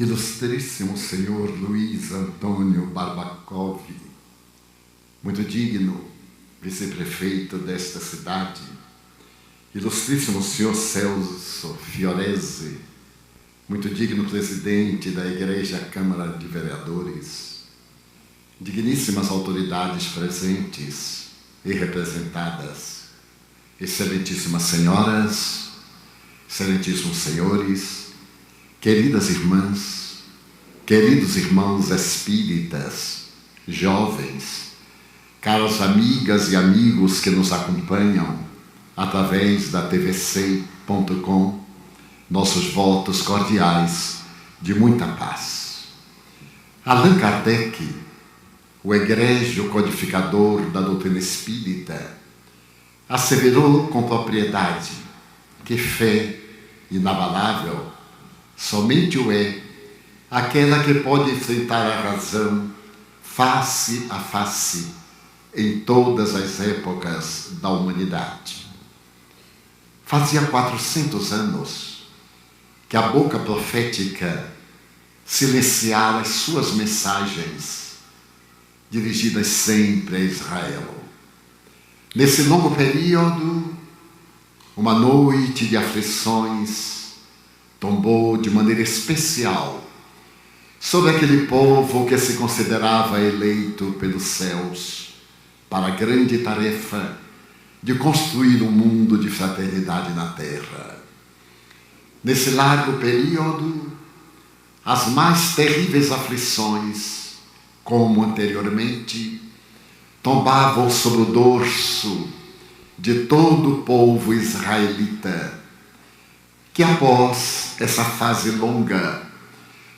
Ilustríssimo senhor Luiz Antônio Barbakov, muito digno vice-prefeito desta cidade, ilustríssimo senhor Celso Fiorese, muito digno presidente da Igreja Câmara de Vereadores, digníssimas autoridades presentes e representadas, excelentíssimas senhoras, excelentíssimos senhores, queridas irmãs, queridos irmãos espíritas, jovens, caras amigas e amigos que nos acompanham através da tvc.com, nossos votos cordiais de muita paz. Allan Kardec, o egrégio codificador da doutrina espírita, asseverou com propriedade que fé inabalável somente o é aquela que pode enfrentar a razão face a face em todas as épocas da humanidade. Fazia 400 anos que a boca profética silenciara as suas mensagens, dirigidas sempre a Israel. Nesse longo período, uma noite de aflições tombou de maneira especial sobre aquele povo que se considerava eleito pelos céus para a grande tarefa de construir um mundo de fraternidade na terra. Nesse largo período, as mais terríveis aflições, como anteriormente, tombavam sobre o dorso de todo o povo israelita, que após essa fase longa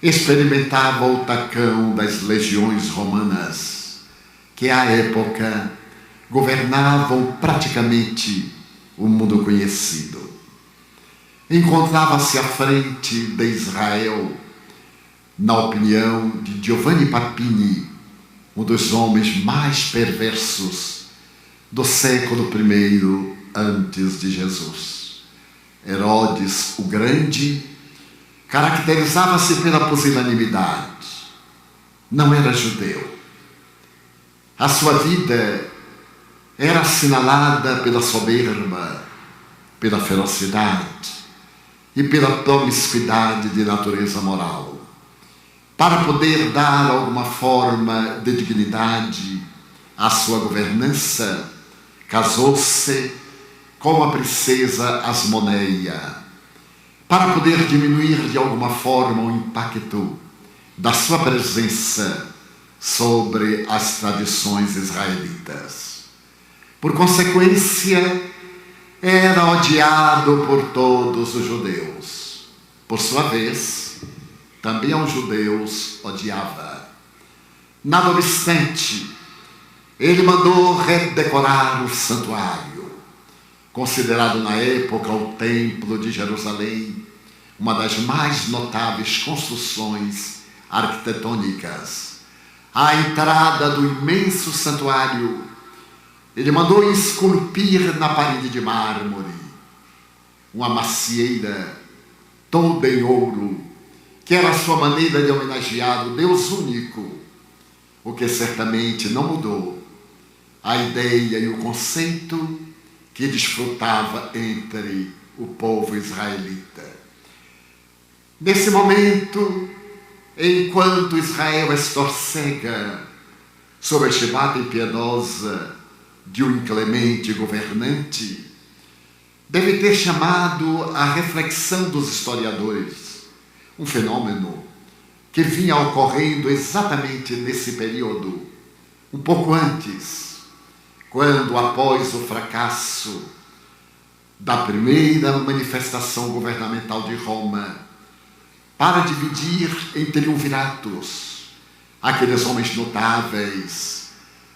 experimentava o tacão das legiões romanas, que à época governavam praticamente o mundo conhecido. Encontrava-se à frente de Israel, na opinião de Giovanni Papini, um dos homens mais perversos do século I antes de Jesus. Herodes o Grande caracterizava-se pela pusilanimidade. Não era judeu. A sua vida era assinalada pela soberba, pela ferocidade e pela promiscuidade de natureza moral. Para poder dar alguma forma de dignidade à sua governança, casou-se com a princesa Asmoneia, para poder diminuir de alguma forma o impacto da sua presença sobre as tradições israelitas. Por consequência, era odiado por todos os judeus. Por sua vez, também aos judeus odiava. Nada obstante, ele mandou redecorar o santuário, considerado na época o Templo de Jerusalém, uma das mais notáveis construções arquitetônicas. À entrada do imenso santuário, ele mandou esculpir na parede de mármore uma macieira toda em ouro, que era a sua maneira de homenagear o Deus único, o que certamente não mudou a ideia e o conceito que desfrutava entre o povo israelita. Nesse momento, enquanto Israel estorcega sob a chibata impiedosa de um inclemente governante, deve ter chamado a reflexão dos historiadores um fenômeno que vinha ocorrendo exatamente nesse período, um pouco antes, quando, após o fracasso da primeira manifestação governamental de Roma, para dividir em triunviratos aqueles homens notáveis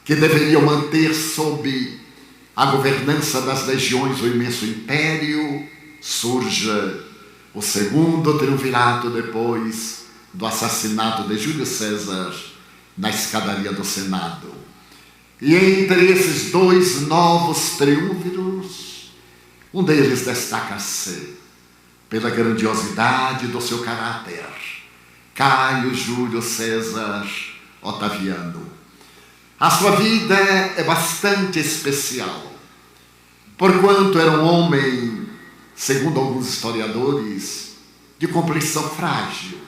que deveriam manter sob a governança das legiões o imenso império, surge o segundo triunvirato depois do assassinato de Júlio César na escadaria do Senado. E entre esses dois novos triunviros, um deles destaca-se pela grandiosidade do seu caráter, Caio Júlio César Otaviano. A sua vida é bastante especial, porquanto era um homem, segundo alguns historiadores, de complexão frágil.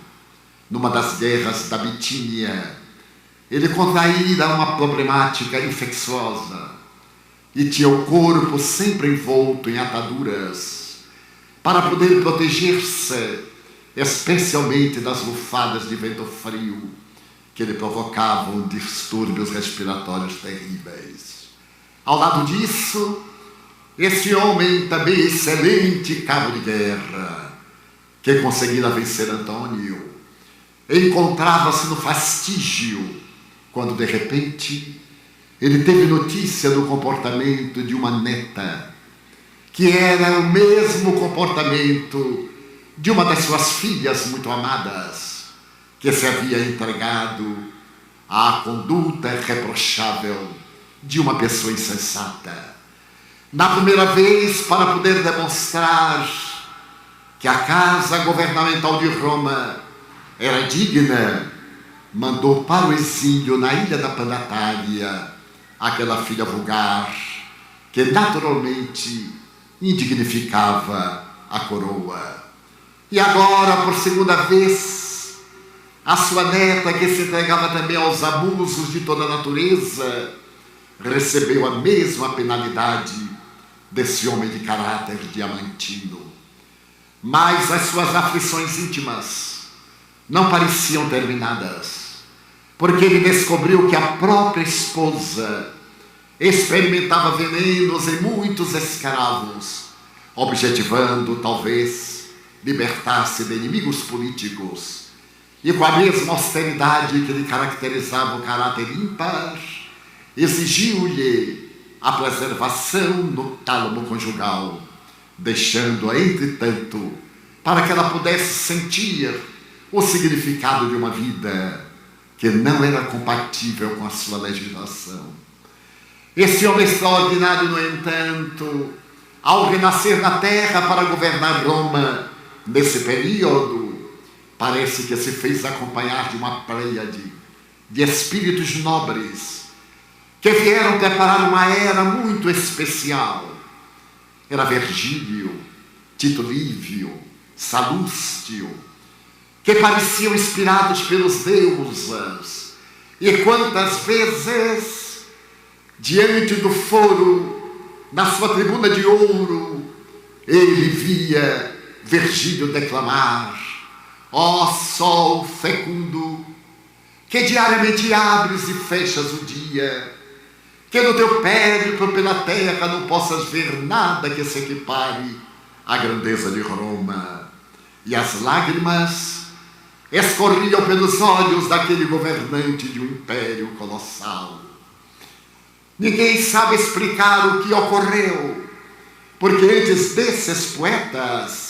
Numa das guerras da Bitínia, ele contraíra uma problemática infecciosa e tinha o corpo sempre envolto em ataduras para poder proteger-se, especialmente das lufadas de vento frio que lhe provocavam distúrbios respiratórios terríveis. Ao lado disso, esse homem também excelente cabo de guerra, que conseguira vencer Antônio, encontrava-se no fastígio, quando de repente ele teve notícia do comportamento de uma neta, que era o mesmo comportamento de uma das suas filhas muito amadas, que se havia entregado à conduta reprochável de uma pessoa insensata. Na primeira vez, para poder demonstrar que a casa governamental de Roma era digna, mandou para o exílio na ilha da Pandatária aquela filha vulgar que naturalmente indignificava a coroa. E agora, por segunda vez, a sua neta, que se entregava também aos abusos de toda a natureza, recebeu a mesma penalidade desse homem de caráter diamantino. Mas as suas aflições íntimas não pareciam terminadas, porque ele descobriu que a própria esposa experimentava venenos em muitos escravos, objetivando, talvez, libertar-se de inimigos políticos, e com a mesma austeridade que lhe caracterizava o caráter ímpar, exigiu-lhe a preservação do tálamo conjugal, deixando-a, entretanto, para que ela pudesse sentir o significado de uma vida que não era compatível com a sua legislação. Esse homem extraordinário, no entanto, ao renascer na terra para governar Roma, nesse período, parece que se fez acompanhar de uma pleiade de espíritos nobres que vieram preparar uma era muito especial. Era Virgílio, Tito Livio, Salústio, que pareciam inspirados pelos deuses. E quantas vezes, diante do foro, na sua tribuna de ouro, ele via Virgílio declamar: ó sol fecundo, que diariamente abres e fechas o dia, que no teu périplo pela terra não possas ver nada que se equipare à grandeza de Roma. E as lágrimas escorriam pelos olhos daquele governante de um império colossal. Ninguém sabe explicar o que ocorreu, porque antes desses poetas,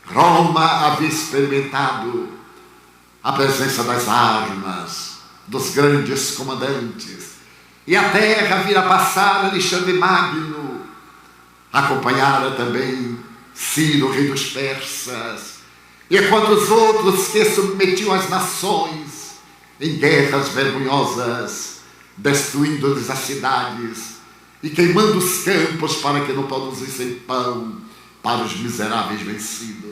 Roma havia experimentado a presença das armas, dos grandes comandantes, e a terra vira passar Alexandre Magno, acompanhara também Ciro, rei dos persas, e quantos outros que submetiam as nações em guerras vergonhosas, destruindo-lhes as cidades e queimando os campos para que não produzissem pão para os miseráveis vencidos.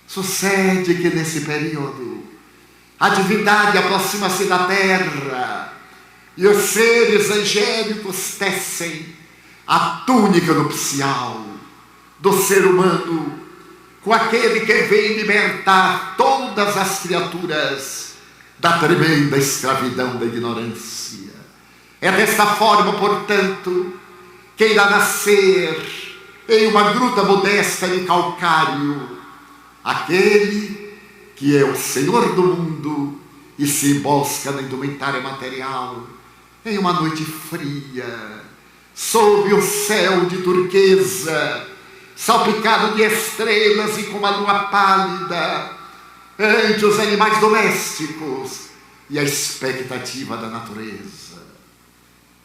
Sucede que nesse período a divindade aproxima-se da terra e os seres angélicos tecem a túnica nupcial do ser humano com aquele que vem libertar todas as criaturas da tremenda escravidão da ignorância. É desta forma, portanto, que irá nascer em uma gruta modesta de calcário aquele que é o Senhor do mundo e se embosca na indumentária material em uma noite fria, sob o céu de turquesa, salpicado de estrelas e com uma lua pálida, ante os animais domésticos e a expectativa da natureza.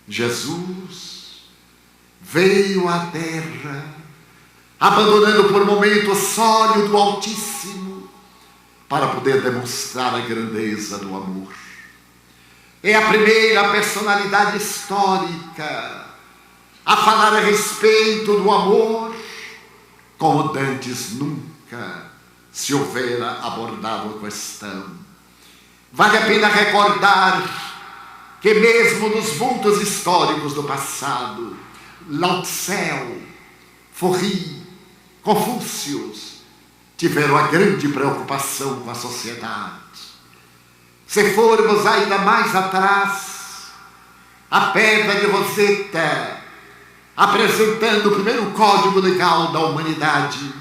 Jesus veio à terra, abandonando por um momento o sólio do Altíssimo, para poder demonstrar a grandeza do amor. É a primeira personalidade histórica a falar a respeito do amor, como dantes nunca se houvera abordado a questão. Vale a pena recordar que mesmo nos vultos históricos do passado, Lao Tse, Fourier, Confúcio tiveram a grande preocupação com a sociedade. Se formos ainda mais atrás, a Pedra de Roseta, apresentando o primeiro código legal da humanidade,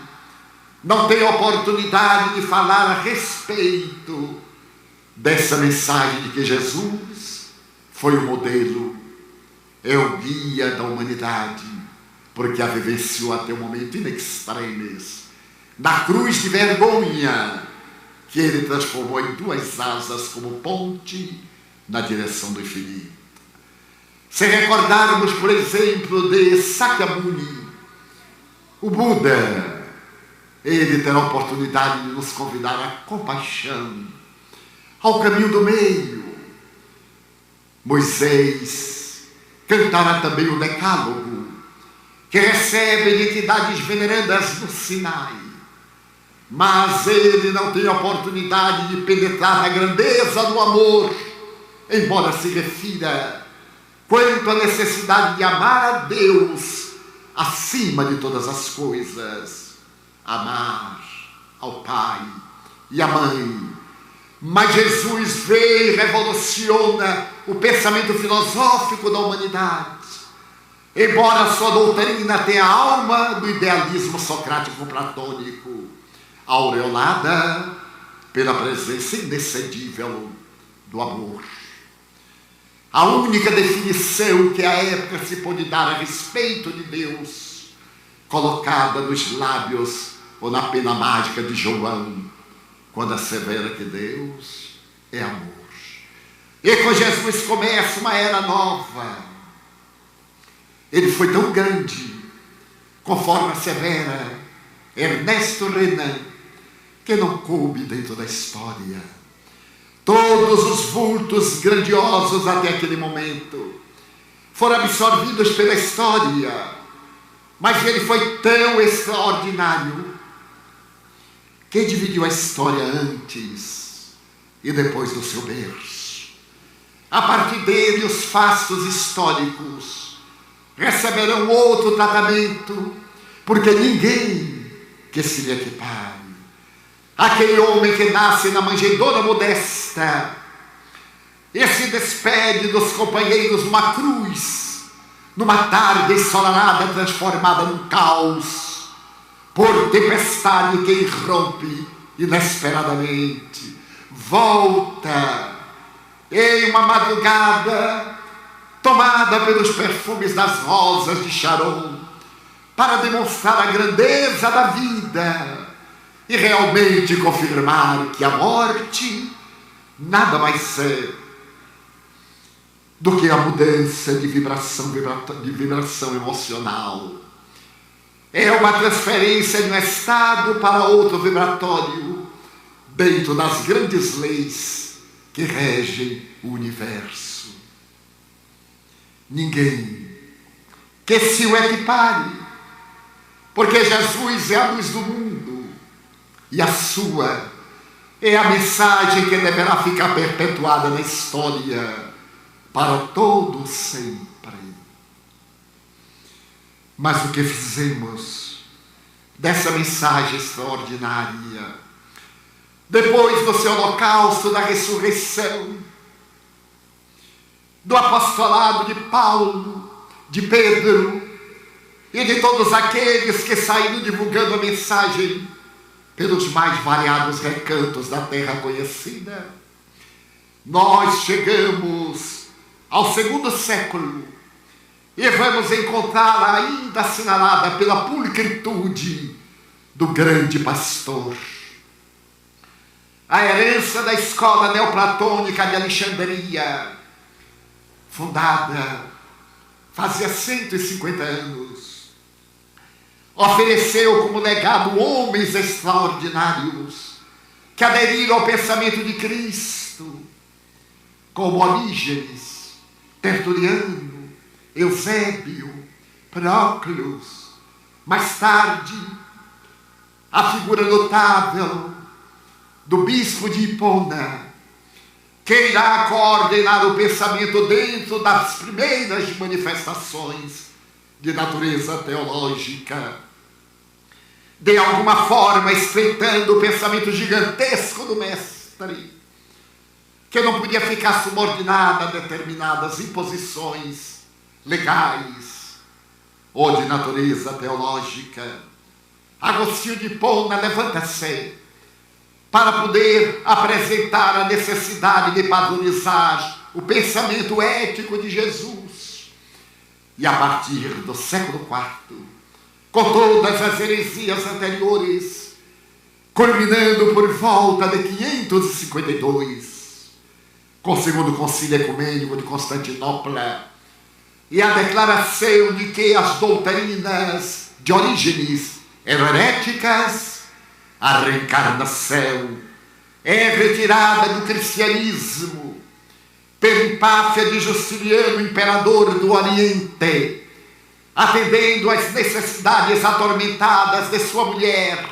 não tem oportunidade de falar a respeito dessa mensagem de que Jesus foi o modelo, é o guia da humanidade, porque a vivenciou até o momento in extremis, na cruz de vergonha, que ele transformou em 2 asas como ponte na direção do infinito. Se recordarmos, por exemplo, de Sakyamuni, o Buda, ele terá a oportunidade de nos convidar à compaixão, ao caminho do meio. Moisés cantará também o Decálogo, que recebe entidades venerandas no Sinai. Mas ele não tem a oportunidade de penetrar na grandeza do amor, embora se refira quanto à necessidade de amar a Deus acima de todas as coisas, amar ao pai e à mãe. Mas Jesus veio e revoluciona o pensamento filosófico da humanidade, embora a sua doutrina tenha a alma do idealismo socrático-platônico, aureolada pela presença inexcedível do amor. A única definição que à época se pôde dar a respeito de Deus, colocada nos lábios ou na pena mágica de João, quando assevera que Deus é amor. E com Jesus começa uma era nova. Ele foi tão grande, conforme assevera Ernesto Renan, que não coube dentro da história. Todos os vultos grandiosos até aquele momento foram absorvidos pela história, mas ele foi tão extraordinário que dividiu a história antes e depois do seu berço. A partir dele, os fatos históricos receberão outro tratamento, porque ninguém que se lhe equipare. Aquele homem que nasce na manjedoura modesta e se despede dos companheiros numa cruz, numa tarde ensolarada transformada num caos, por tempestade que irrompe inesperadamente, volta em uma madrugada tomada pelos perfumes das rosas de Sharon, para demonstrar a grandeza da vida e realmente confirmar que a morte nada mais é do que a mudança de vibração emocional. É uma transferência de um estado para outro vibratório, dentro das grandes leis que regem o universo. Ninguém que se o equipare, porque Jesus é a luz do mundo, e a sua é a mensagem que deverá ficar perpetuada na história para todo sempre. Mas o que fizemos dessa mensagem extraordinária, depois do seu holocausto, da ressurreição, do apostolado de Paulo, de Pedro e de todos aqueles que saíram divulgando a mensagem pelos mais variados recantos da terra conhecida? Nós chegamos ao 2º século e vamos encontrá-la ainda assinalada pela pulcritude do grande pastor. A herança da escola neoplatônica de Alexandria, fundada fazia 150 anos, ofereceu como legado homens extraordinários que aderiram ao pensamento de Cristo, como Orígenes, Tertuliano, Eusébio, Proclus. Mais tarde, a figura notável do bispo de Hipona, que irá coordenar o pensamento dentro das primeiras manifestações de natureza teológica, de alguma forma estreitando o pensamento gigantesco do mestre, que não podia ficar subordinado a determinadas imposições legais ou de natureza teológica. Agostinho de Hipona levanta-se para poder apresentar a necessidade de padronizar o pensamento ético de Jesus. E a partir do século IV, com todas as heresias anteriores, culminando por volta de 552, com o segundo concílio ecumênico de Constantinopla, e a declaração de que as doutrinas de Orígenes eram heréticas, a reencarnação é retirada do cristianismo pelo Empáfia de Justiniano, imperador do Oriente, atendendo às necessidades atormentadas de sua mulher,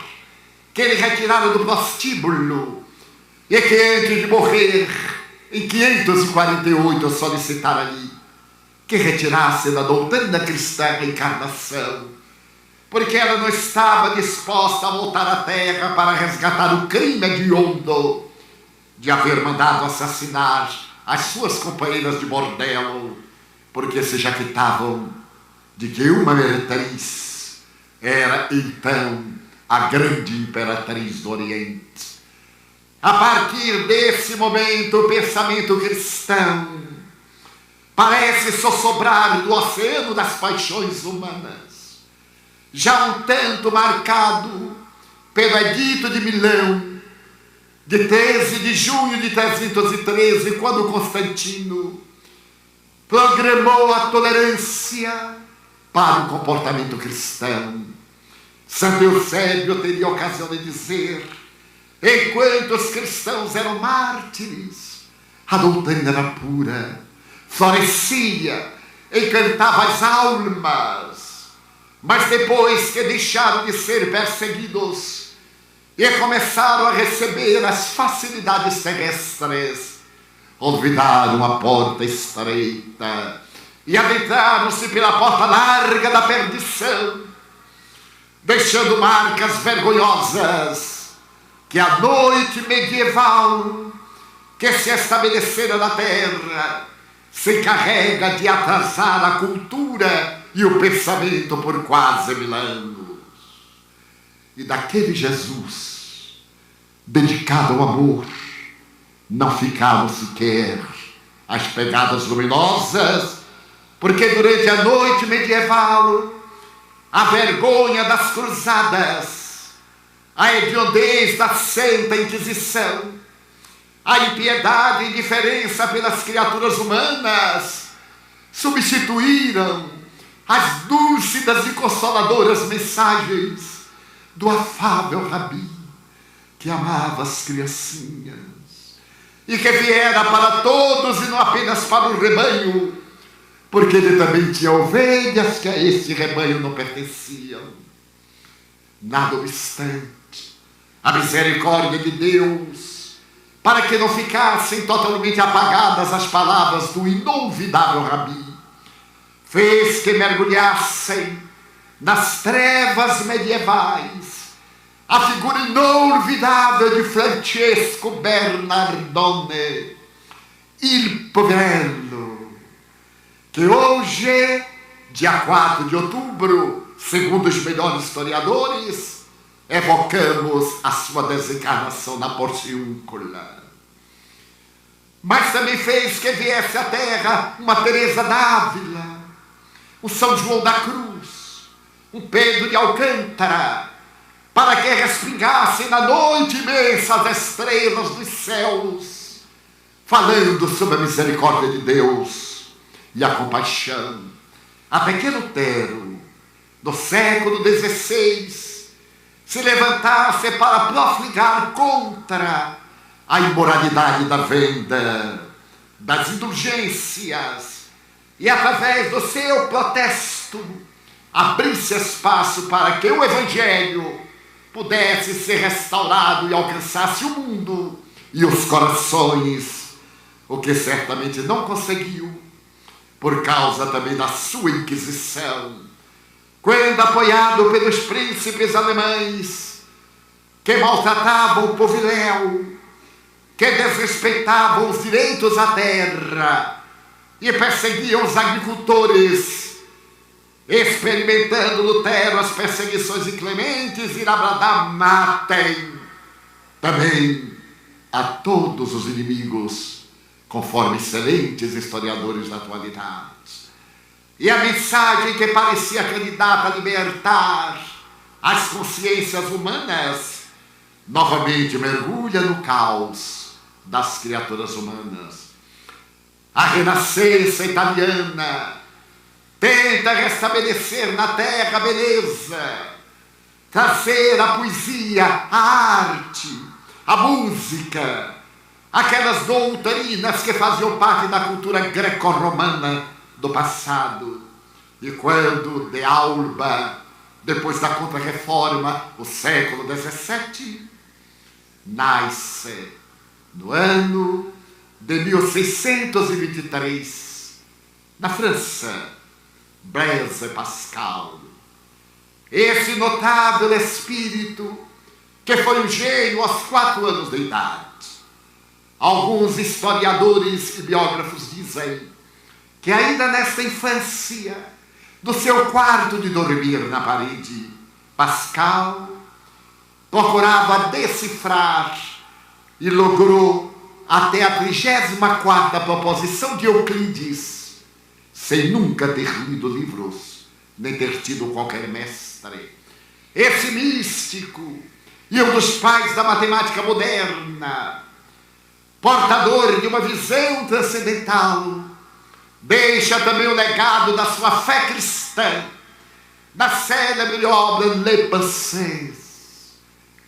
que ele retirara do prostíbulo, e que antes de morrer, em 548, solicitara-lhe que retirasse da doutrina cristã a reencarnação, porque ela não estava disposta a voltar à terra para resgatar o crime hediondo de haver mandado assassinar as suas companheiras de bordel, porque se jactavam de que uma meretriz era então a grande imperatriz do Oriente. A partir desse momento, o pensamento cristão parece sossobrar do oceano das paixões humanas, já um tanto marcado pelo Edito de Milão, de 13 de junho de 313, quando Constantino programou a tolerância para o comportamento cristão. Santo Eusébio teria ocasião de dizer: enquanto os cristãos eram mártires, a doutrina era pura, florescia, encantava as almas. Mas depois que deixaram de ser perseguidos e começaram a receber as facilidades terrestres, olvidaram a porta estreita e adentraram-se pela porta larga da perdição, deixando marcas vergonhosas que a noite medieval que se estabelecera na terra se encarrega de atrasar a cultura e o pensamento por quase 1000 anos. E daquele Jesus dedicado ao amor não ficaram sequer as pegadas luminosas, porque durante a noite medieval a vergonha das cruzadas, a hediondez da Santa Inquisição, a impiedade e indiferença pelas criaturas humanas substituíram as lúcidas e consoladoras mensagens do afável Rabi, que amava as criancinhas e que viera para todos e não apenas para o rebanho, porque ele também tinha ovelhas que a este rebanho não pertenciam. Nada obstante, a misericórdia de Deus, para que não ficassem totalmente apagadas as palavras do inolvidável Rabi, fez que mergulhassem nas trevas medievais a figura inolvidável de Francesco Bernardone, il Poverello, que hoje, dia 4 de outubro, segundo os melhores historiadores, evocamos a sua desencarnação na Porciúncula. Mas também fez que viesse à Terra uma Teresa d'Ávila, o São João da Cruz, o Pedro de Alcântara, para que respingassem na noite imensa as estrelas dos céus, falando sobre a misericórdia de Deus e a compaixão. Até que Lutero, no século XVI, se levantasse para profligar contra a imoralidade da venda, das indulgências, e através do seu protesto abrisse espaço para que o Evangelho pudesse ser restaurado e alcançasse o mundo e os corações, o que certamente não conseguiu, por causa também da sua Inquisição, quando apoiado pelos príncipes alemães, que maltratavam o poviléu, que desrespeitavam os direitos à terra e perseguiam os agricultores, experimentando Lutero as perseguições inclementes, irá bradar: matem também a todos os inimigos, conforme excelentes historiadores da atualidade. E a mensagem que parecia candidata a libertar as consciências humanas, novamente mergulha no caos das criaturas humanas. A renascença italiana tenta restabelecer na terra a beleza, trazer a poesia, a arte, a música, aquelas doutrinas que faziam parte da cultura greco-romana do passado. E quando de Alba, depois da Contra-Reforma, o século XVII, nasce no ano de 1623, na França, Blaise Pascal. Esse notável espírito que foi um gênio aos 4 anos de idade. Alguns historiadores e biógrafos dizem que ainda nesta infância, do seu quarto de dormir na parede, Pascal procurava decifrar e logrou até a 34ª proposição de Euclides, sem nunca ter lido livros, nem ter tido qualquer mestre. Esse místico e um dos pais da matemática moderna, portador de uma visão transcendental, deixa também o legado da sua fé cristã, da célebre obra Les Pensées,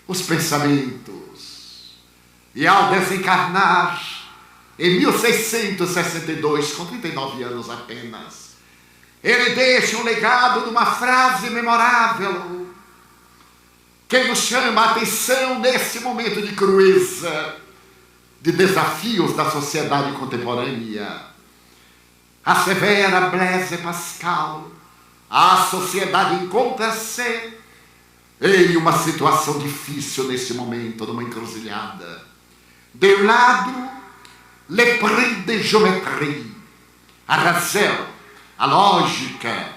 os pensamentos. E ao desencarnar, em 1662, com 39 anos apenas, ele deixa um legado de uma frase memorável que nos chama a atenção nesse momento de crueza, de desafios da sociedade contemporânea. Assevera Blaise Pascal: a sociedade encontra-se em uma situação difícil neste momento, numa encruzilhada. De um lado, le prix de géométrie, a razão, a lógica,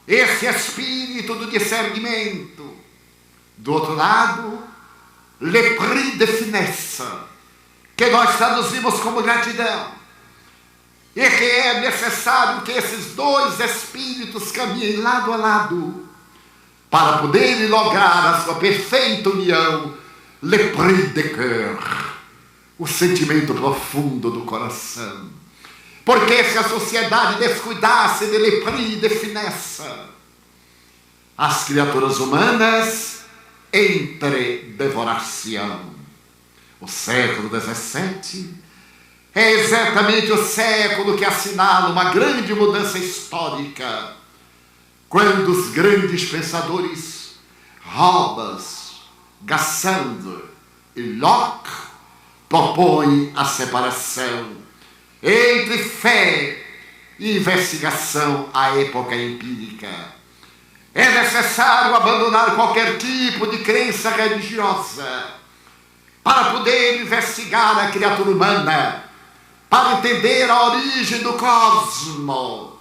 esse espírito do discernimento. Do outro lado, le prix de finesse, que nós traduzimos como gratidão. E que é necessário que esses dois espíritos caminhem lado a lado para poderem lograr a sua perfeita união, le prix de cœur, o sentimento profundo do coração. Porque se a sociedade descuidasse de le prix de finesse, as criaturas humanas devorar-se-ão. O século XVII é exatamente o século que assinala uma grande mudança histórica, quando os grandes pensadores Hobbes, Gassendi e Locke propõem a separação entre fé e investigação à época empírica. É necessário abandonar qualquer tipo de crença religiosa para poder investigar a criatura humana, para entender a origem do cosmos.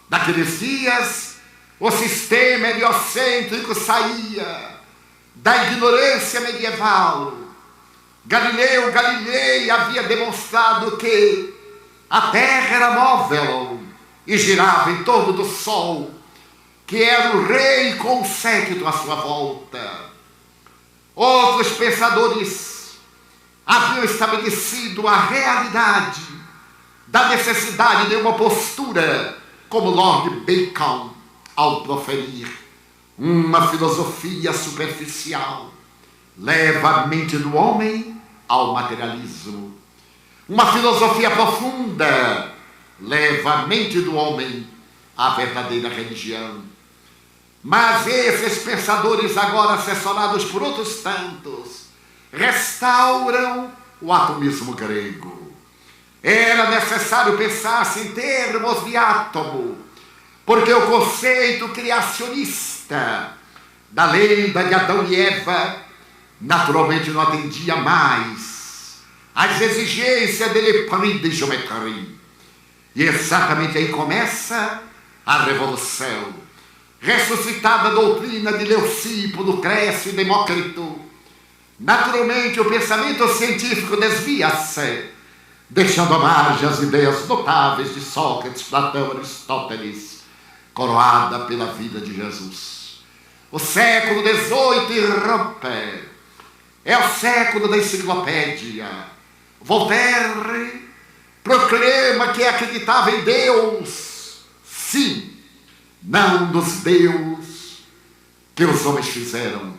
Naqueles dias, o sistema heliocêntrico saía da ignorância medieval. Galileu Galilei havia demonstrado que a Terra era móvel e girava em torno do Sol, que era o rei com o séquito à sua volta. Outros pensadores haviam estabelecido a realidade da necessidade de uma postura, como Lord Bacon, ao proferir: Uma filosofia superficial leva a mente do homem ao materialismo. Uma filosofia profunda leva a mente do homem à verdadeira religião. Mas esses pensadores, agora assessorados por outros tantos, restauram o atomismo grego. Era necessário pensar-se em termos de átomo, porque o conceito criacionista da lenda de Adão e Eva naturalmente não atendia mais às exigências de l'esprit de geometria. E exatamente aí começa a revolução. Ressuscitada a doutrina de Leucipo, Lucrécio e Demócrito, naturalmente o pensamento científico desvia-se, deixando à margem as ideias notáveis de Sócrates, Platão, Aristóteles, coroada pela vida de Jesus. O século XVIII irrompe. É o século da enciclopédia. Voltaire proclama que acreditava em Deus, sim, não nos Deus que os homens fizeram,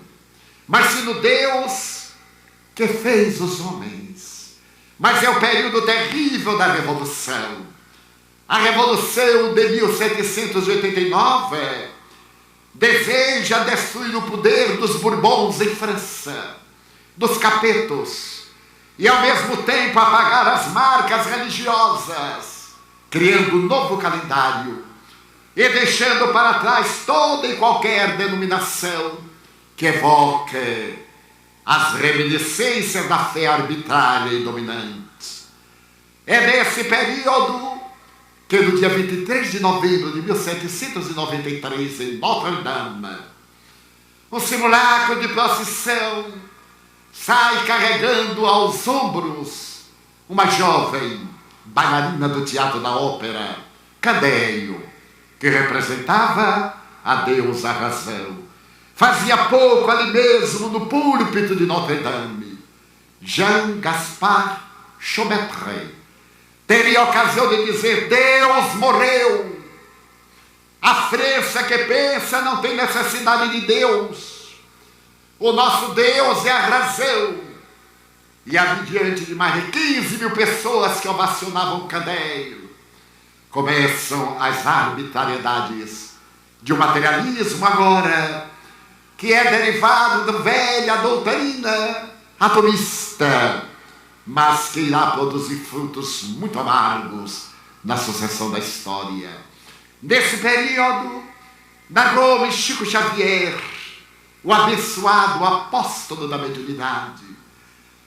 mas sim no Deus que fez os homens. Mas é o período terrível da Revolução. A Revolução de 1789 deseja destruir o poder dos Bourbons em França, dos Capetos, e ao mesmo tempo apagar as marcas religiosas, criando um novo calendário e deixando para trás toda e qualquer denominação que evoque as reminiscências da fé arbitrária e dominante. É nesse período que no dia 23 de novembro de 1793, em Notre-Dame, um simulacro de procissão sai carregando aos ombros uma jovem bailarina do Teatro da Ópera, Candeio, que representava a deusa Razão. Fazia pouco ali mesmo, no púlpito de Notre-Dame, Jean-Gaspard Chaumetry teria a ocasião de dizer: Deus morreu. A França que pensa não tem necessidade de Deus. O nosso Deus é a razão. E ali diante de mais de 15 mil pessoas que ovacionavam Candeio, começam as arbitrariedades de um materialismo agora que é derivado da velha doutrina atomista, mas que irá produzir frutos muito amargos na sucessão da história. Nesse período, narrou-me Chico Xavier, o abençoado apóstolo da mediunidade,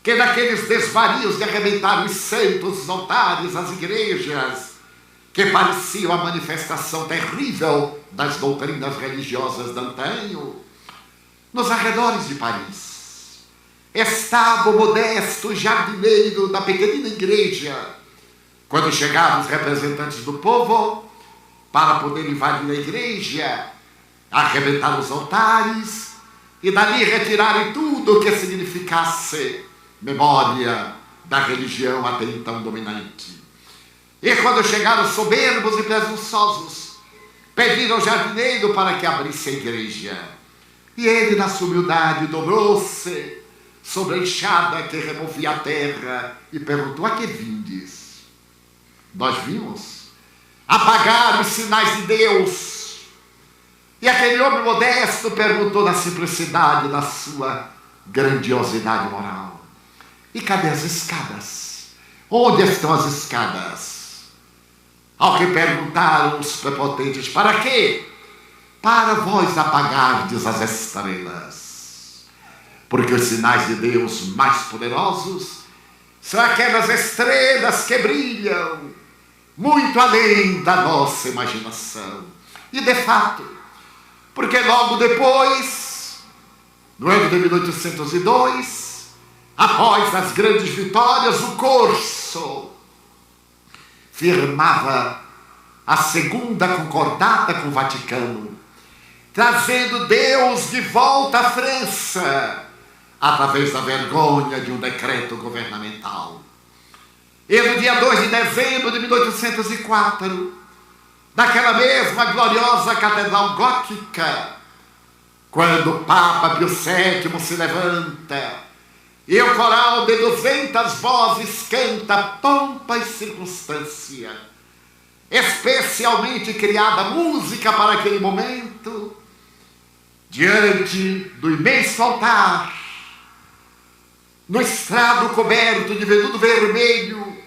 que naqueles desvarios de arrebentar os santos, os altares, as igrejas, que pareciam a manifestação terrível das doutrinas religiosas de antanho, nos arredores de Paris, estava o modesto jardineiro da pequenina igreja, quando chegaram os representantes do povo para poder invadir a igreja, arrebentar os altares e dali retirarem tudo o que significasse memória da religião até então dominante. E quando chegaram soberbos e presunçosos, pediram ao jardineiro para que abrisse a igreja. E ele, na sua humildade, dobrou-se sobre a enxada que removia a terra e perguntou: a que vindes? Nós vimos apagar os sinais de Deus. E aquele homem modesto perguntou, na simplicidade da sua grandiosidade moral: e cadê as escadas? Onde estão as escadas? Ao que perguntaram os prepotentes: para quê? Para vós apagardes as estrelas. Porque os sinais de Deus mais poderosos são aquelas estrelas que brilham muito além da nossa imaginação. E de fato, porque logo depois, no ano de 1802, após as grandes vitórias, o Corso firmava a segunda concordata com o Vaticano, trazendo Deus de volta à França, através da vergonha de um decreto governamental. E no dia 2 de dezembro de 1804, naquela mesma gloriosa catedral gótica, quando o Papa Pio VII se levanta e o coral de 200 vozes canta pompa e circunstância, especialmente criada música para aquele momento, diante do imenso altar, no estrado coberto de veludo vermelho,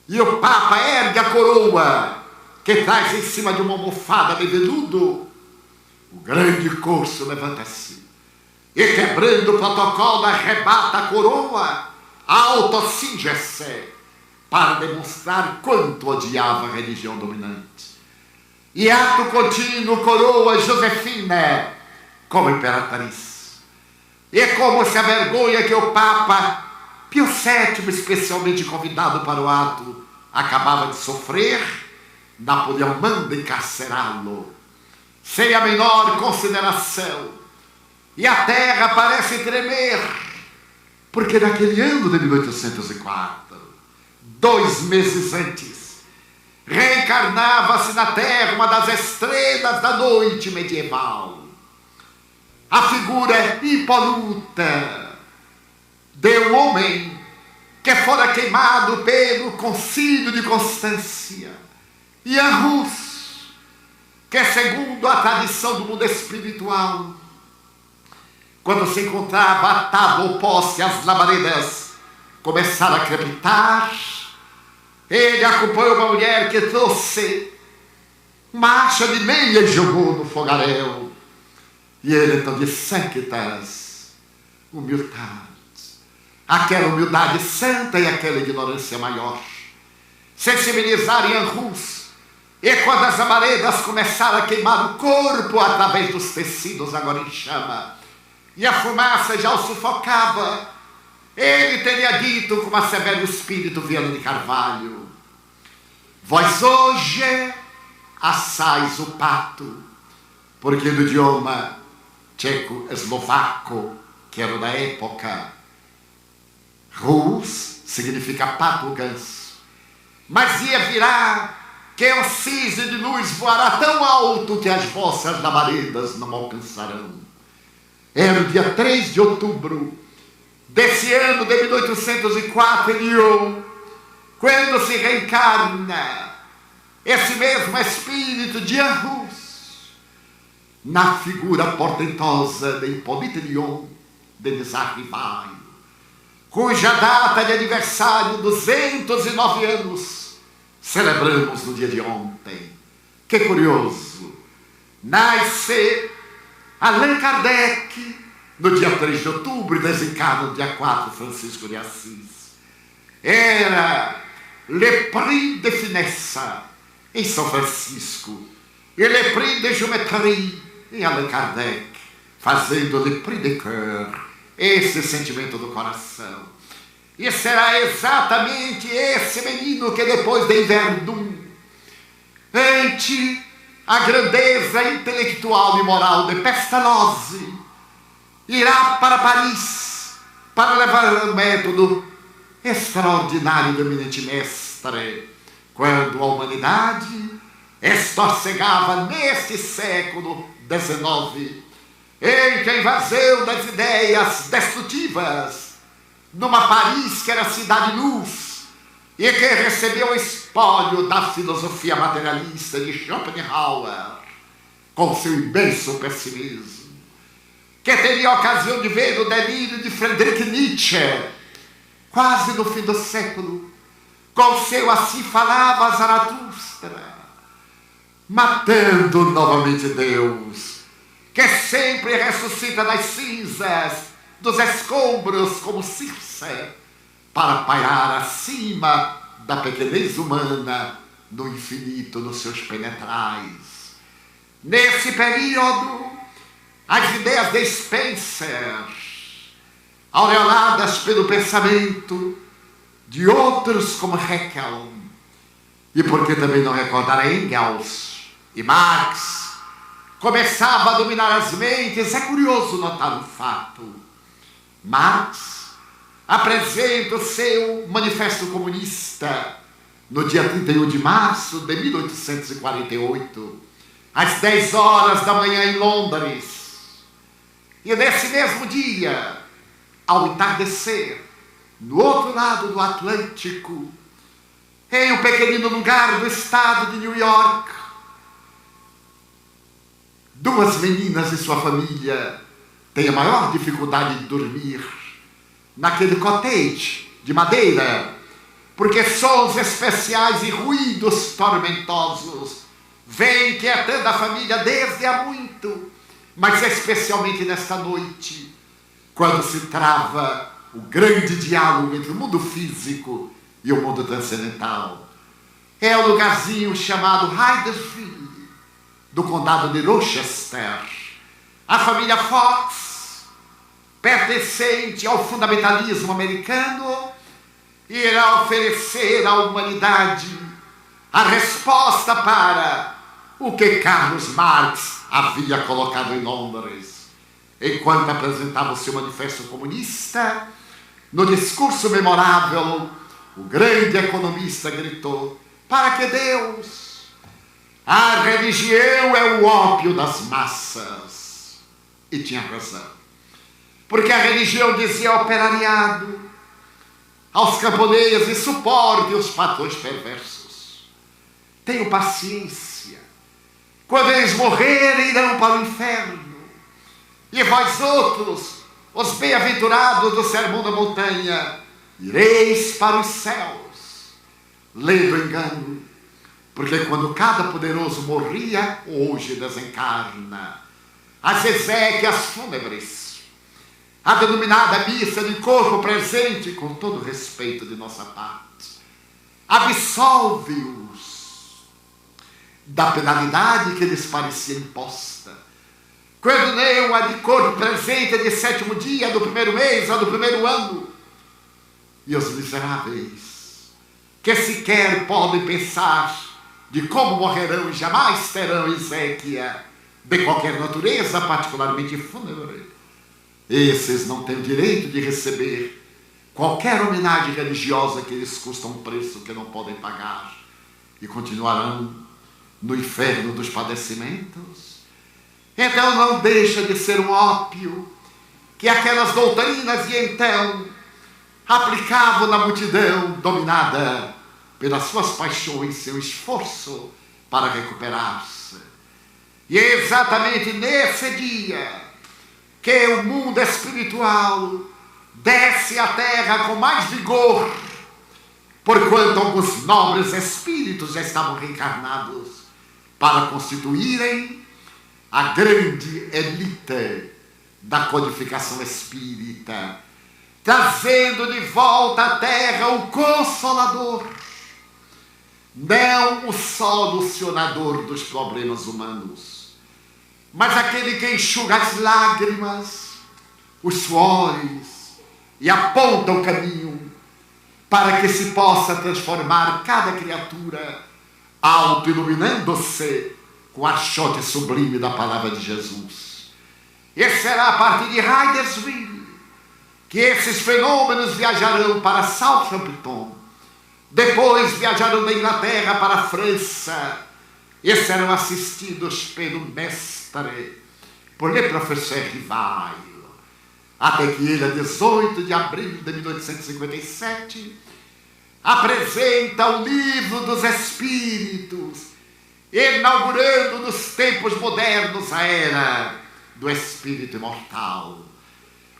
e o Papa ergue a coroa que traz em cima de uma almofada de veludo. O grande corso levanta-se e, quebrando o protocolo, arrebata a coroa, autocinge-se para demonstrar quanto odiava a religião dominante. E ato contínuo coroa Josefina como imperatriz. E como se a vergonha que o Papa Pio VII, especialmente convidado para o ato, acabava de sofrer, Napoleão manda encarcerá-lo sem a menor consideração. E a terra parece tremer, porque naquele ano de 1804, 2 meses antes, reencarnava-se na terra uma das estrelas da noite medieval, a figura impoluta de um homem que fora queimado pelo concílio de Constância, Jan Hus, que, segundo a tradição do mundo espiritual, quando se encontrava atado ao poste, as labaredas começaram a crepitar. Ele acompanhou uma mulher que trouxe uma acha de lenha e jogou no fogaréu. E ele então disse: sanctas, humildade. Aquela humildade santa e aquela ignorância maior. Sensibilizar Jan Hus. E quando as labaredas começaram a queimar o corpo através dos tecidos agora em chama, e a fumaça já o sufocava, ele teria dito com a severo espírito Viana de Carvalho: vós hoje assais o pato, porque no idioma tcheco-eslovaco, que era da época, Rus significa pato, ganso. Mas ia virar que o cisne de luz voará tão alto que as vossas labaredas não alcançarão. Era o dia 3 de outubro desse ano de 1804 em Lyon, quando se reencarna esse mesmo espírito de Jan Hus na figura portentosa de Hippolyte Lyon de Nizar Rivail, cuja data de aniversário, 209 anos, celebramos no dia de ontem. Que curioso! Nasce Allan Kardec no dia 3 de outubro e desencarna no dia 4 Francisco de Assis. Era Le Prix de Finesse em São Francisco e Le Prix de Géométrie em Allan Kardec, fazendo Le Prix de Cœur, esse sentimento do coração. E será exatamente esse menino que, depois de Verdun, ante a grandeza intelectual e moral de Pestalozzi, irá para Paris para levar o método extraordinário do eminente mestre, quando a humanidade estorcegava neste século XIX, entre a invasão das ideias destrutivas, numa Paris que era cidade-luz e que recebeu o espólio da filosofia materialista de Schopenhauer, com seu imenso pessimismo, que teria a ocasião de ver o delírio de Friedrich Nietzsche, quase no fim do século, com seu assim falava Zaratustra, matando novamente Deus, que sempre ressuscita das cinzas, dos escombros como Circe, para pairar acima da pequenez humana no infinito nos seus penetrais. Nesse período, as ideias de Spencer, aureoladas pelo pensamento de outros como Haeckel, e por que também não recordar Engels e Marx, começava a dominar as mentes. É curioso notar um fato. Marx apresenta o seu Manifesto Comunista no dia 31 de março de 1848, às 10 horas da manhã em Londres. E nesse mesmo dia, ao entardecer, no outro lado do Atlântico, em um pequenino lugar do estado de New York, duas meninas e sua família têm a maior dificuldade de dormir naquele cottage de madeira, porque sons especiais e ruídos tormentosos vêm inquietando a família desde há muito, mas especialmente nesta noite, quando se trava o grande diálogo entre o mundo físico e o mundo transcendental. É o lugarzinho chamado Hydesville, do condado de Rochester. A família Fox, pertencente ao fundamentalismo americano, irá oferecer à humanidade a resposta para o que Carlos Marx havia colocado em Londres, enquanto apresentava o seu manifesto comunista. No discurso memorável, o grande economista gritou: para que Deus? A religião é o ópio das massas. E tinha razão. Porque a religião dizia ao operariado, aos camponeses, suporte os patrões perversos. Tenham paciência. Quando eles morrerem, irão para o inferno. E vós outros, os bem-aventurados do Sermão da Montanha, ireis para os céus. Lendo o engano, porque quando cada poderoso morria, hoje desencarna. As exéquias fúnebres, a denominada missa de corpo presente, com todo respeito de nossa parte, absolve-os da penalidade que lhes parecia imposta. Quando nem a de corpo presente de sétimo dia, do primeiro mês ou do primeiro ano. E os miseráveis, que sequer podem pensar de como morrerão e jamais terão exéquia de qualquer natureza, particularmente fúnebre, esses não têm o direito de receber qualquer homenagem religiosa que lhes custa um preço que não podem pagar e continuarão no inferno dos padecimentos. Então não deixa de ser um ópio que aquelas doutrinas de então aplicavam na multidão dominada pelas suas paixões, seu esforço para recuperar-se. E é exatamente nesse dia que o mundo espiritual desce à terra com mais vigor, porquanto alguns nobres espíritos já estavam reencarnados para constituírem a grande elite da codificação espírita, trazendo de volta à terra o Consolador, não o solucionador dos problemas humanos, mas aquele que enxuga as lágrimas, os suores e aponta o caminho para que se possa transformar cada criatura, auto-iluminando-se com a achote sublime da palavra de Jesus. E será a partir de Hydesville que esses fenômenos viajarão para Southampton, depois viajarão da Inglaterra para a França e serão assistidos pelo mestre, por le professeur Rivail, até que ele, a 18 de abril de 1857, apresenta o Livro dos Espíritos, inaugurando nos tempos modernos a era do espírito imortal.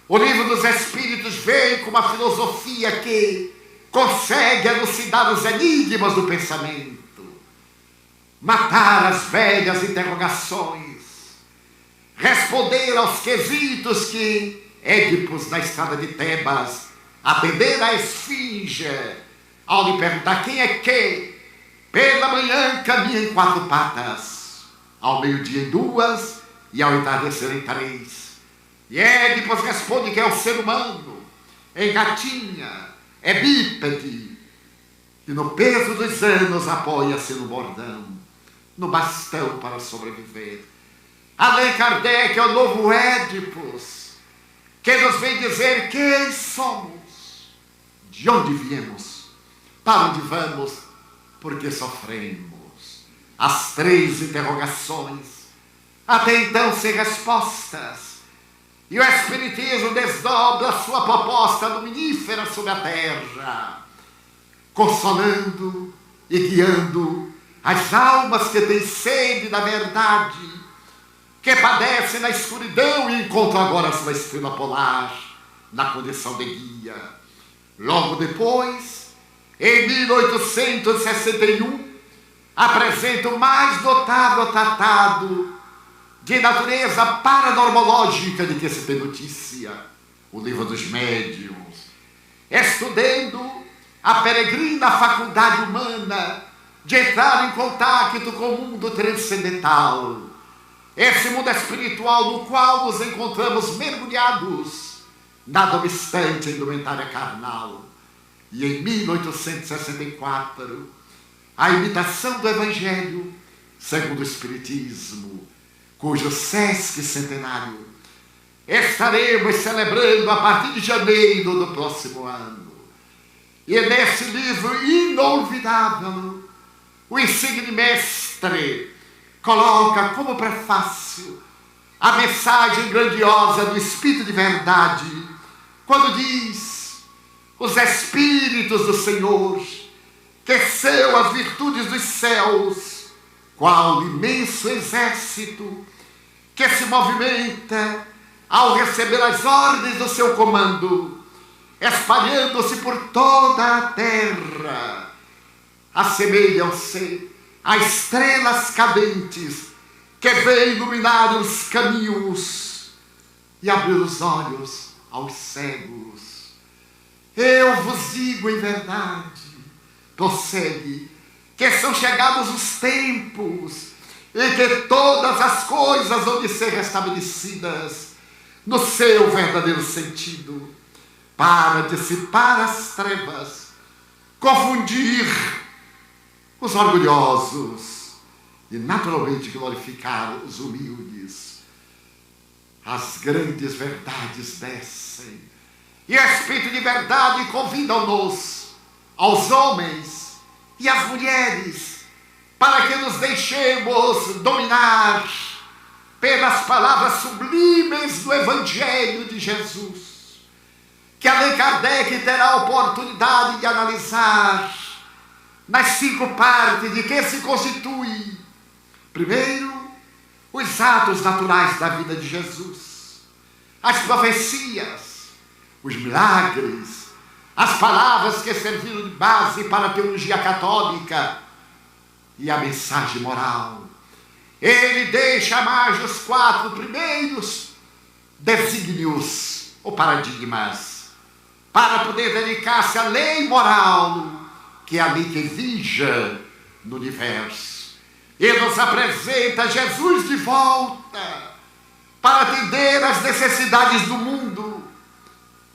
O Livro dos Espíritos vem com uma filosofia que consegue elucidar os enigmas do pensamento, matar as velhas interrogações, responder aos quesitos que Édipos, na estrada de Tebas, atender à esfinge ao lhe perguntar quem é que pela manhã caminha em 4 patas, ao meio-dia em 2 e ao entardecer em 3. E Édipos responde que é o ser humano, engatinha, é bípede, e no peso dos anos apoia-se no bordão, no bastão para sobreviver. Allan Kardec é o novo Édipos, que nos vem dizer quem somos, de onde viemos, para onde vamos, porque sofremos. As 3 interrogações, até então sem respostas, E o Espiritismo desdobra a sua proposta luminífera sobre a terra, consolando e guiando as almas que têm sede da verdade, que padecem na escuridão e encontram agora a sua estrela polar na condição de guia. Logo depois, em 1861, apresenta o mais notável tratado de natureza paranormológica de que se tem notícia, o Livro dos Médiuns, estudando a peregrina faculdade humana de entrar em contato com o mundo transcendental, esse mundo espiritual no qual nos encontramos mergulhados, nada obstante a indumentária carnal. E em 1864, a imitação do Evangelho segundo o Espiritismo, cujo Sesc centenário estaremos celebrando a partir de janeiro do próximo ano. E nesse livro inolvidável, o insigne mestre coloca como prefácio a mensagem grandiosa do Espírito de Verdade, quando diz: os Espíritos do Senhor, que são as virtudes dos céus, qual imenso exército que se movimenta ao receber as ordens do seu comando, espalhando-se por toda a terra, assemelham-se a estrelas cadentes que vêm iluminar os caminhos e abrir os olhos aos cegos. Eu vos digo em verdade, prossegue, que são chegados os tempos em que todas as coisas vão de ser restabelecidas no seu verdadeiro sentido, para dissipar as trevas, confundir os orgulhosos e naturalmente glorificar os humildes. As grandes verdades descem e o Espírito de Verdade convida-nos, aos homens e às mulheres, para que nos deixemos dominar pelas palavras sublimes do Evangelho de Jesus, que Allan Kardec terá a oportunidade de analisar nas 5 partes de que se constitui, primeiro, os atos naturais da vida de Jesus, as profecias, os milagres, as palavras que serviram de base para a teologia católica e a mensagem moral. Ele deixa mais os 4 primeiros desígnios ou paradigmas para poder dedicar-se à lei moral, que é a lei que vija no universo. E nos apresenta Jesus de volta para atender às necessidades do mundo,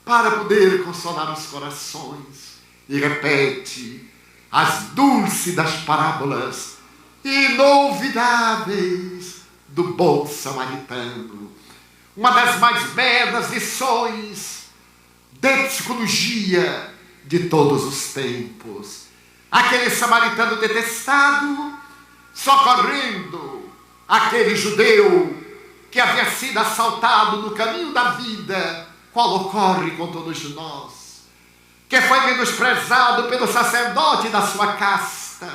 para poder consolar os corações. E repete as dúlcidas parábolas inolvidáveis do bom samaritano, uma das mais belas lições de psicologia de todos os tempos. Aquele samaritano detestado, socorrendo aquele judeu que havia sido assaltado no caminho da vida, qual ocorre com todos nós, que foi menosprezado pelo sacerdote da sua casta,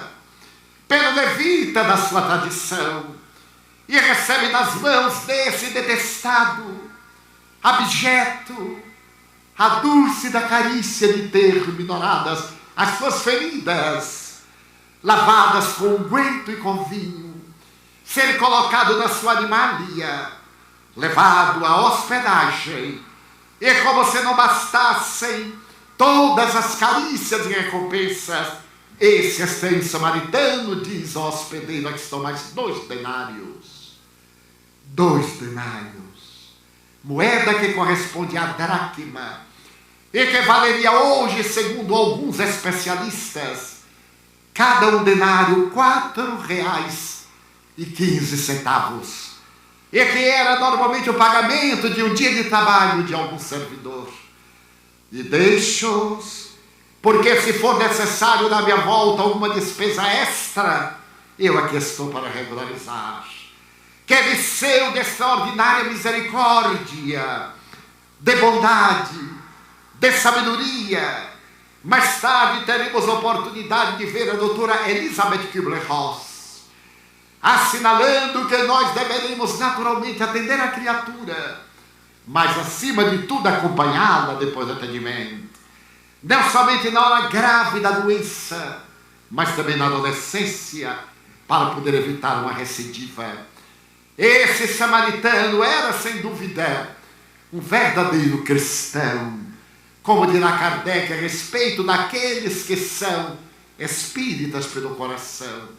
pelo levita da sua tradição, e recebe nas mãos desse detestado, abjeto, a dúlcida carícia de ter minoradas as suas feridas, lavadas com unguento e com vinho, ser colocado na sua animalia, levado à hospedagem. E como se não bastassem todas as carícias e recompensas, esse estranho samaritano diz ao hospedeiro: aqui estão mais 2 denários. 2 denários, moeda que corresponde à dracma, e que valeria hoje, segundo alguns especialistas, cada um denário R$4,15. E que era normalmente o pagamento de um dia de trabalho de algum servidor. E deixo-os, porque se for necessário na minha volta alguma despesa extra, eu aqui estou para regularizar. que é de seu de extraordinária misericórdia, de bondade, de sabedoria. Mais tarde teremos a oportunidade de ver a doutora Elizabeth Kübler-Ross assinalando que nós deveríamos naturalmente atender a criatura, mas acima de tudo acompanhá-la depois do atendimento, não somente na hora grave da doença, mas também na adolescência, para poder evitar uma recidiva. Esse samaritano era, sem dúvida, um verdadeiro cristão, como dirá Kardec a respeito daqueles que são espíritas pelo coração,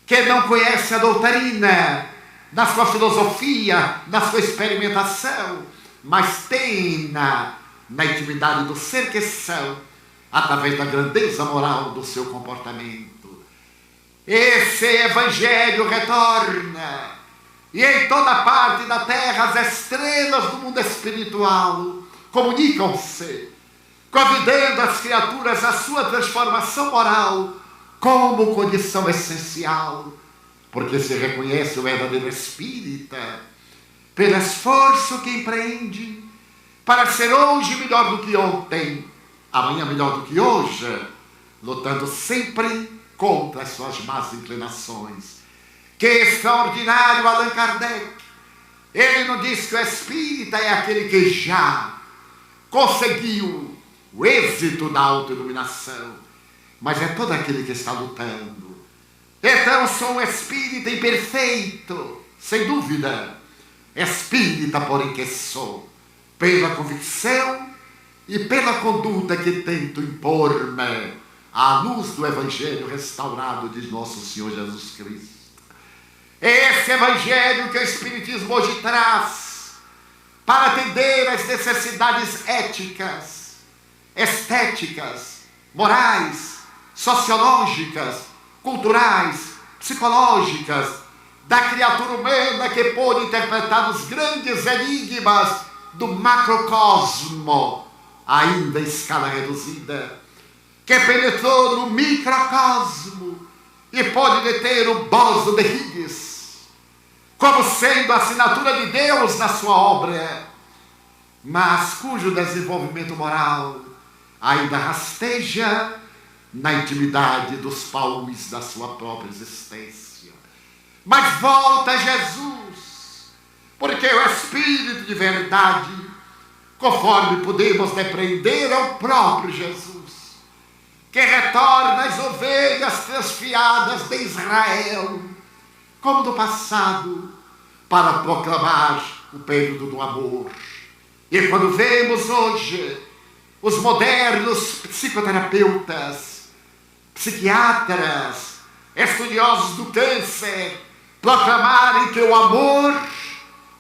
que não conhecem a doutrina na sua filosofia, na sua experimentação, mas têm na intimidade do ser que são, através da grandeza moral do seu comportamento. Esse evangelho retorna, e em toda parte da terra as estrelas do mundo espiritual comunicam-se, convidando as criaturas à sua transformação moral como condição essencial, porque se reconhece o verdadeiro espírita pelo esforço que empreende para ser hoje melhor do que ontem, amanhã melhor do que hoje, lutando sempre contra as suas más inclinações. Que extraordinário Allan Kardec! Ele não diz que o espírita é aquele que já conseguiu o êxito da autoiluminação, mas é todo aquele que está lutando. Então sou um espírita imperfeito, sem dúvida, espírita porém que sou, pela convicção e pela conduta que tento impor-me à luz do evangelho restaurado de nosso Senhor Jesus Cristo. É esse evangelho que o Espiritismo hoje traz para atender às necessidades éticas, estéticas, morais, sociológicas, culturais, psicológicas, da criatura humana que pôde interpretar os grandes enigmas do macrocosmo, ainda em escala reduzida, que penetrou no microcosmo e pode deter o boson de Higgs, como sendo a assinatura de Deus na sua obra, mas cujo desenvolvimento moral ainda rasteja na intimidade dos paus da sua própria existência. Mas volta Jesus, porque o Espírito de verdade, conforme podemos depreender, é o próprio Jesus, que retorna às ovelhas transfiadas de Israel, como no passado, para proclamar o período do amor. E quando vemos hoje os modernos psicoterapeutas, psiquiatras, estudiosos do câncer, proclamarem que o amor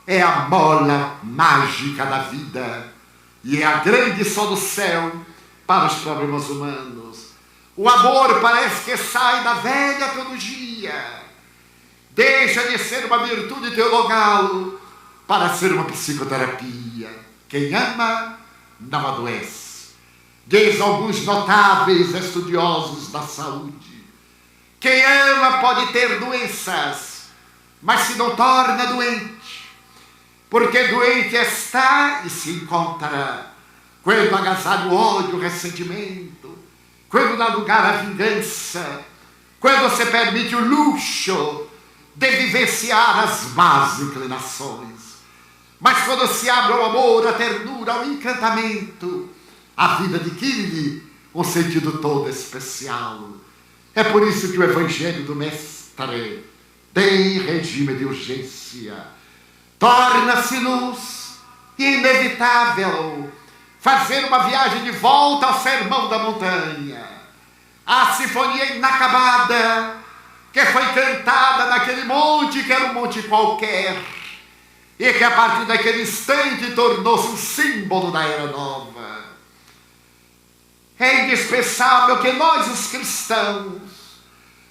é a mola mágica da vida e é a grande solução para os problemas humanos. O amor parece que sai da velha teologia, deixa de ser uma virtude teologal para ser uma psicoterapia. Quem ama não adoece. Diz alguns notáveis estudiosos da saúde: quem ama pode ter doenças, mas se não torna doente, porque doente está e se encontra quando agasalha o ódio, o ressentimento, quando dá lugar à vingança, quando se permite o luxo de vivenciar as más inclinações. Mas quando se abre ao amor, à ternura, ao encantamento, a vida adquire um sentido todo especial. É por isso que o Evangelho do Mestre tem regime de urgência. Torna-se-nos inevitável fazer uma viagem de volta ao Sermão da Montanha, a sinfonia inacabada que foi cantada naquele monte que era um monte qualquer e que a partir daquele instante tornou-se um símbolo da Era Nova. É indispensável que nós, os cristãos,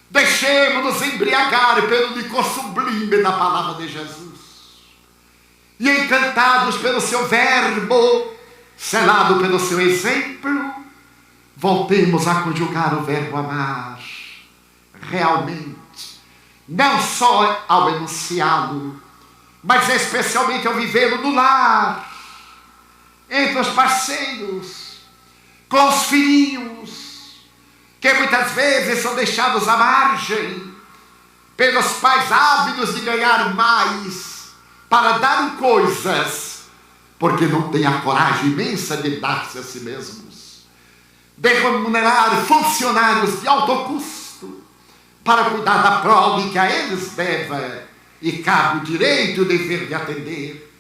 deixemos-nos embriagar pelo licor sublime da palavra de Jesus e, encantados pelo seu verbo, selado pelo seu exemplo, voltemos a conjugar o verbo amar realmente, não só ao enunciá-lo, mas especialmente ao vivê-lo no lar, entre os parceiros, com os filhinhos, que muitas vezes são deixados à margem pelos pais ávidos de ganhar mais para dar coisas, porque não têm a coragem imensa de dar-se a si mesmos, de remunerar funcionários de alto custo para cuidar da prole que a eles deve e cabe o direito e o dever de atender,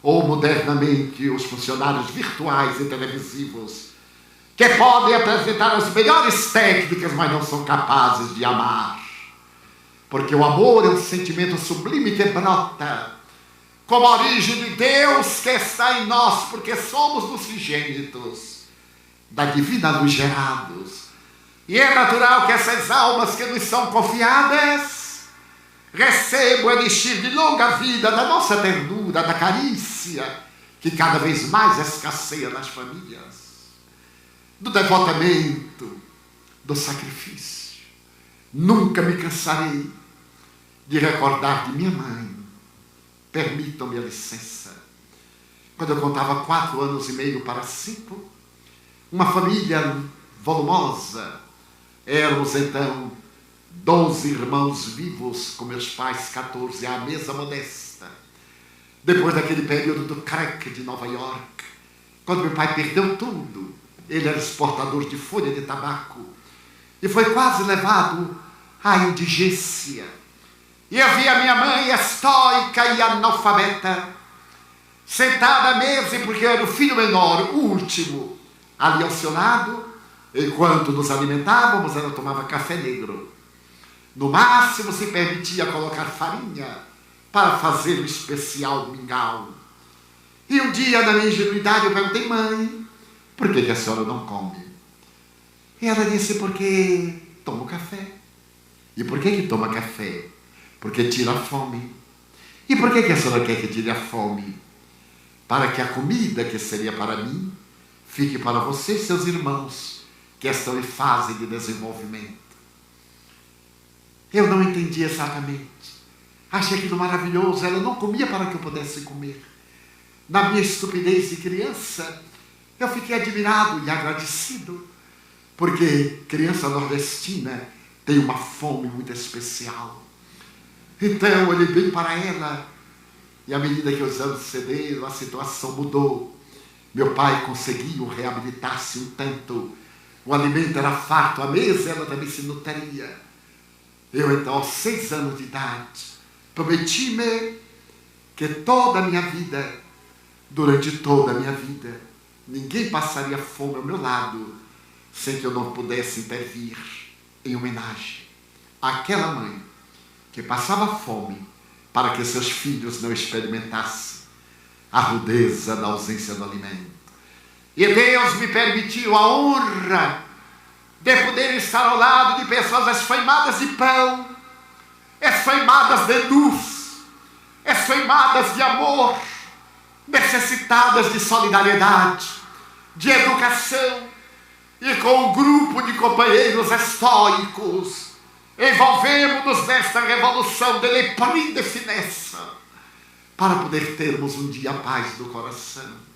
ou modernamente os funcionários virtuais e televisivos, que podem apresentar as melhores técnicas, mas não são capazes de amar, porque o amor é um sentimento sublime que brota como a origem de Deus que está em nós, porque somos dos trigênitos, da divina luz gerados, e é natural que essas almas que nos são confiadas recebam o elixir de longa vida da nossa ternura, da carícia, que cada vez mais escasseia nas famílias, do devotamento, do sacrifício. Nunca me cansarei de recordar de minha mãe. Permitam-me a licença. Quando eu contava 4 anos e meio para 5, uma família volumosa, éramos então 12 irmãos vivos, com meus pais 14, à mesa modesta. Depois daquele período do crack de Nova York, quando meu pai perdeu tudo, ele era exportador de folha de tabaco, e foi quase levado à indigência. E eu vi a minha mãe estoica e analfabeta, sentada à mesa, porque eu era o filho menor, o último, ali ao seu lado, enquanto nos alimentávamos, ela tomava café negro. No máximo se permitia colocar farinha para fazer o especial mingau. E um dia, na minha ingenuidade, eu perguntei: mãe, por que a senhora não come? E ela disse: porque tomo café. E por que toma café? Porque tira a fome. E por que a senhora quer que tire a fome? Para que a comida que seria para mim fique para você e seus irmãos, que estão em fase de desenvolvimento. Eu não entendi exatamente. Achei aquilo maravilhoso. Ela não comia para que eu pudesse comer. Na minha estupidez de criança, eu fiquei admirado e agradecido, porque criança nordestina tem uma fome muito especial. Então eu olhei bem para ela, e à medida que os anos cederam, a situação mudou. Meu pai conseguiu reabilitar-se um tanto. O alimento era farto à mesa, ela também se nutria. Eu então, aos 6 anos de idade, prometi-me que toda a minha vida, durante toda a minha vida, ninguém passaria fome ao meu lado sem que eu não pudesse intervir em homenagem àquela mãe que passava fome para que seus filhos não experimentassem a rudeza da ausência do alimento. E Deus me permitiu a honra de poder estar ao lado de pessoas esfaimadas de pão, esfaimadas de luz, esfaimadas de amor, necessitadas de solidariedade, de educação, e com um grupo de companheiros estoicos, envolvemos-nos nesta revolução de l'esprit de finesse, para poder termos um dia a paz do coração.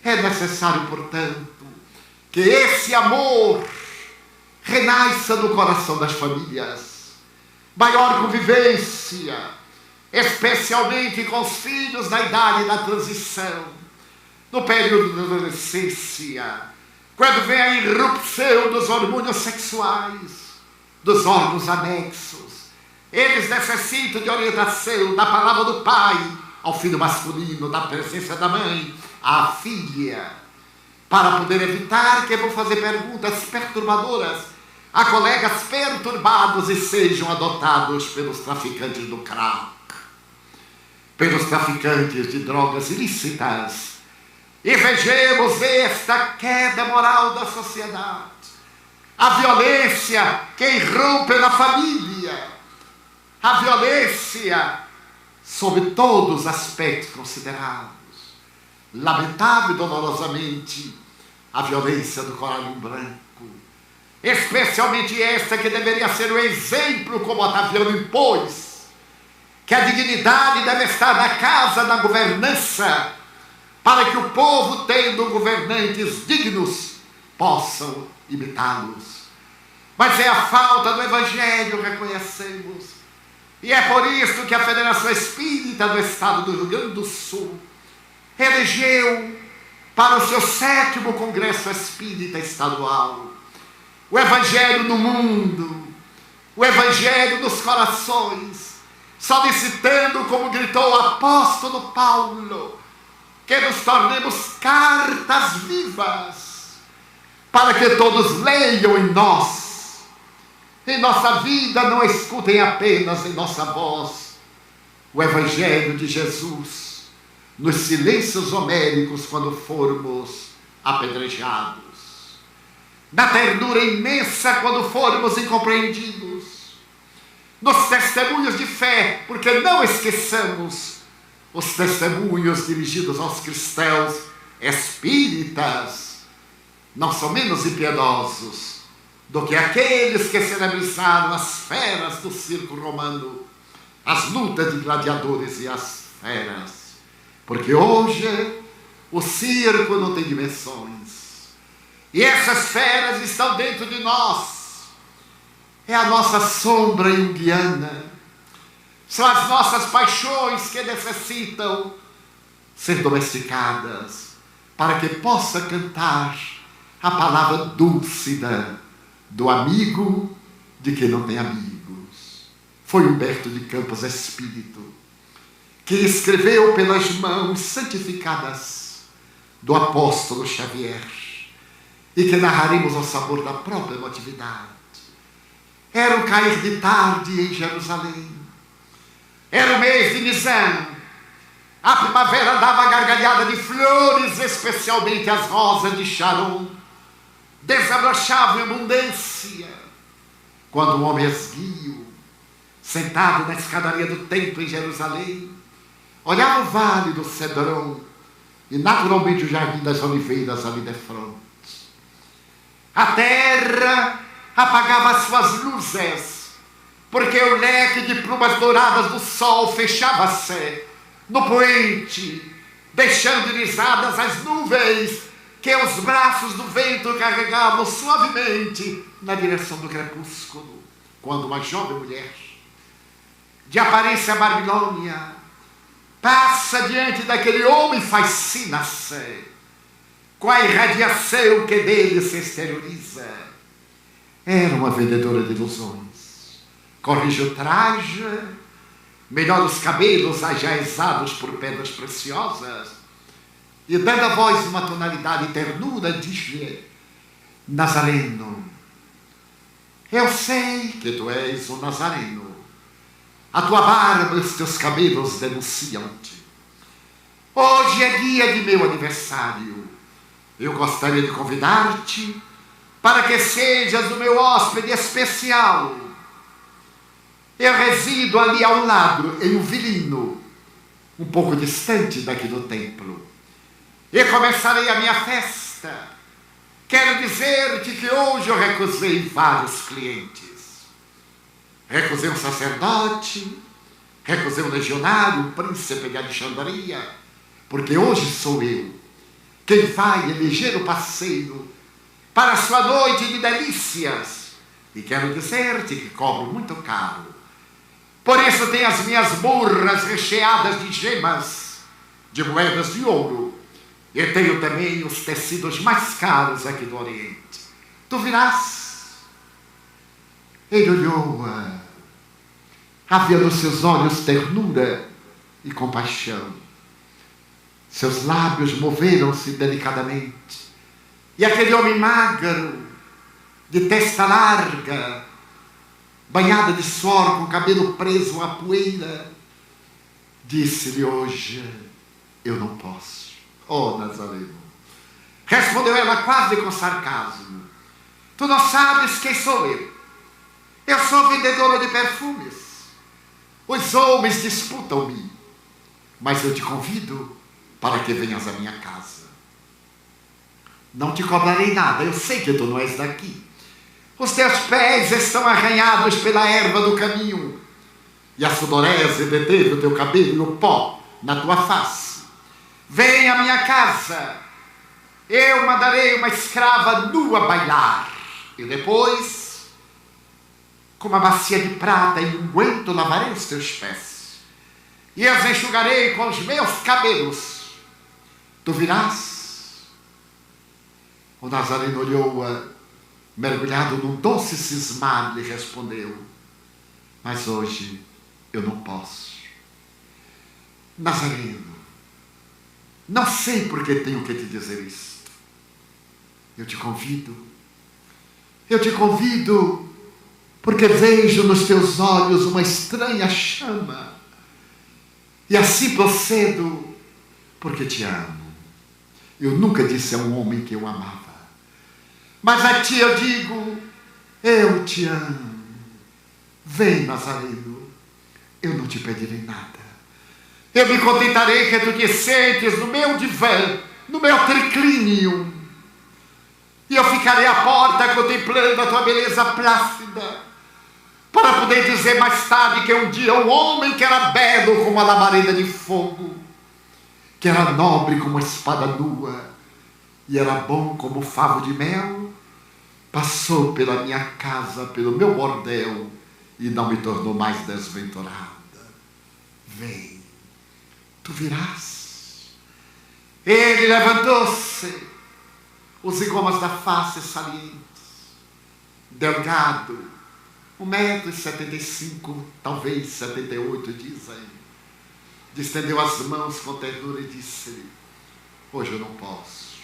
É necessário, portanto, que esse amor renasça no coração das famílias, maior convivência, especialmente com os filhos na idade da transição, no período da adolescência, quando vem a irrupção dos hormônios sexuais, dos órgãos anexos. Eles necessitam de orientação da palavra do pai ao filho masculino, da presença da mãe à filha, para poder evitar que vão fazer perguntas perturbadoras a colegas perturbados e sejam adotados pelos traficantes do crack, pelos traficantes de drogas ilícitas. E vejamos esta queda moral da sociedade, a violência que irrompe na família, a violência sob todos os aspectos considerados. Lamentável e dolorosamente a violência do coralho branco, especialmente esta que deveria ser o exemplo como Otaviano impôs, que a dignidade deve estar na casa da governança, para que o povo, tendo governantes dignos, possam imitá-los. Mas é a falta do Evangelho, reconhecemos. E é por isso que a Federação Espírita do Estado do Rio Grande do Sul elegeu para o seu 7º Congresso Espírita Estadual o Evangelho no mundo, o Evangelho nos corações, solicitando, como gritou o apóstolo Paulo, que nos tornemos cartas vivas, para que todos leiam em nós, em nossa vida, não escutem apenas em nossa voz o Evangelho de Jesus, nos silêncios homéricos quando formos apedrejados, na ternura imensa quando formos incompreendidos, nos testemunhos de fé, porque não esqueçamos os testemunhos dirigidos aos cristãos espíritas, não são menos impiedosos do que aqueles que celebrizaram as feras do circo romano, as lutas de gladiadores e as feras, porque hoje o circo não tem dimensões, e essas feras estão dentro de nós. É a nossa sombra junguiana, são as nossas paixões que necessitam ser domesticadas, para que possa cantar a palavra dúlcida do amigo de quem não tem amigos. Foi Humberto de Campos Espírito que escreveu pelas mãos santificadas do apóstolo Xavier, e que narraremos ao sabor da própria emotividade. Era o cair de tarde em Jerusalém, era o mês de Nisan, a primavera dava gargalhada de flores, especialmente as rosas de Sharon, desabrochavam em abundância, quando um homem esguio, sentado na escadaria do templo em Jerusalém, olhava o vale do Cedrão e naturalmente o jardim das oliveiras ali de frente. A terra apagava as suas luzes, porque o leque de plumas douradas do sol fechava-se no poente, deixando irisadas as nuvens que os braços do vento carregavam suavemente na direção do crepúsculo, quando uma jovem mulher, de aparência babilônia, passa diante daquele homem fascina-se com a irradiação que dele se exterioriza. Era uma vendedora de ilusões. Corrige o traje, melhora os cabelos ajaezados por pedras preciosas, e dando a voz uma tonalidade de ternura, diz-lhe: Nazareno, eu sei que tu és o Nazareno. A tua barba e os teus cabelos denunciam-te. Hoje é dia de meu aniversário. Eu gostaria de convidar-te para que sejas o meu hóspede especial. Eu resido ali ao lado, em um vilino, um pouco distante daqui do templo. E começarei a minha festa. Quero dizer-te que hoje eu recusei vários clientes. Recusei um sacerdote, recusei um legionário, um príncipe de Alexandria, porque hoje sou eu quem vai eleger o parceiro para a sua noite de delícias. E quero dizer-te que cobro muito caro. Por isso tenho as minhas burras recheadas de gemas, de moedas de ouro, e tenho também os tecidos mais caros aqui do Oriente. Tu virás. Ele olhou-a. Havia nos seus olhos ternura e compaixão. Seus lábios moveram-se delicadamente. E aquele homem magro, de testa larga, banhada de suor, com o cabelo preso à poeira, disse-lhe: hoje eu não posso. Oh, Nazareno! Respondeu ela quase com sarcasmo: tu não sabes quem sou eu. Eu sou vendedora de perfumes. Os homens disputam-me, mas eu te convido para que venhas à minha casa. Não te cobrarei nada, eu sei que tu não és daqui. Os teus pés estão arranhados pela erva do caminho, e a sudorese deteve o teu cabelo e o pó na tua face. Vem à minha casa, eu mandarei uma escrava nua bailar, e depois, com uma bacia de prata e unguento, lavarei os teus pés, e os enxugarei com os meus cabelos. Tu virás? O Nazareno olhou-a, mergulhado num doce cismar, lhe respondeu: mas hoje eu não posso. Nazareno, não sei por que tenho que te dizer isso. Eu te convido porque vejo nos teus olhos uma estranha chama, e assim procedo porque te amo. Eu nunca disse a um homem que eu amava, mas a ti eu digo: eu te amo. Vem, Nazareno, eu não te pedirei nada. Eu me contentarei que tu te sentes no meu divã, no meu triclínio, e eu ficarei à porta contemplando a tua beleza plácida, para poder dizer mais tarde que um dia um homem que era belo como a labareda de fogo, que era nobre como a espada nua e era bom como o favo de mel, passou pela minha casa, pelo meu bordel, e não me tornou mais desventurada. Vem, tu virás. Ele levantou-se, os zigomas da face salientes, delgado, 1,75 m, talvez 78, dizem. Estendeu as mãos com ternura e disse: hoje eu não posso,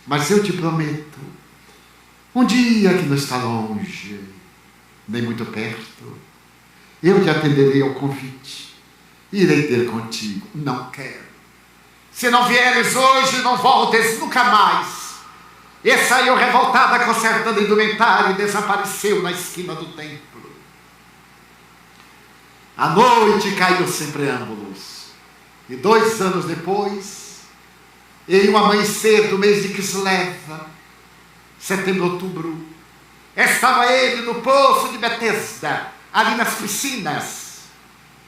mas eu te prometo, um dia que não está longe, nem muito perto, eu te atenderei ao convite, irei ter contigo. Não quero. Se não vieres hoje, não voltes nunca mais. E saiu revoltada, consertando a indumentária, e desapareceu na esquina do templo. A noite caiu sem preâmbulos. E 2 anos depois, em um amanhecer do mês de Kislev, setembro, outubro, estava ele no poço de Betesda, ali nas piscinas,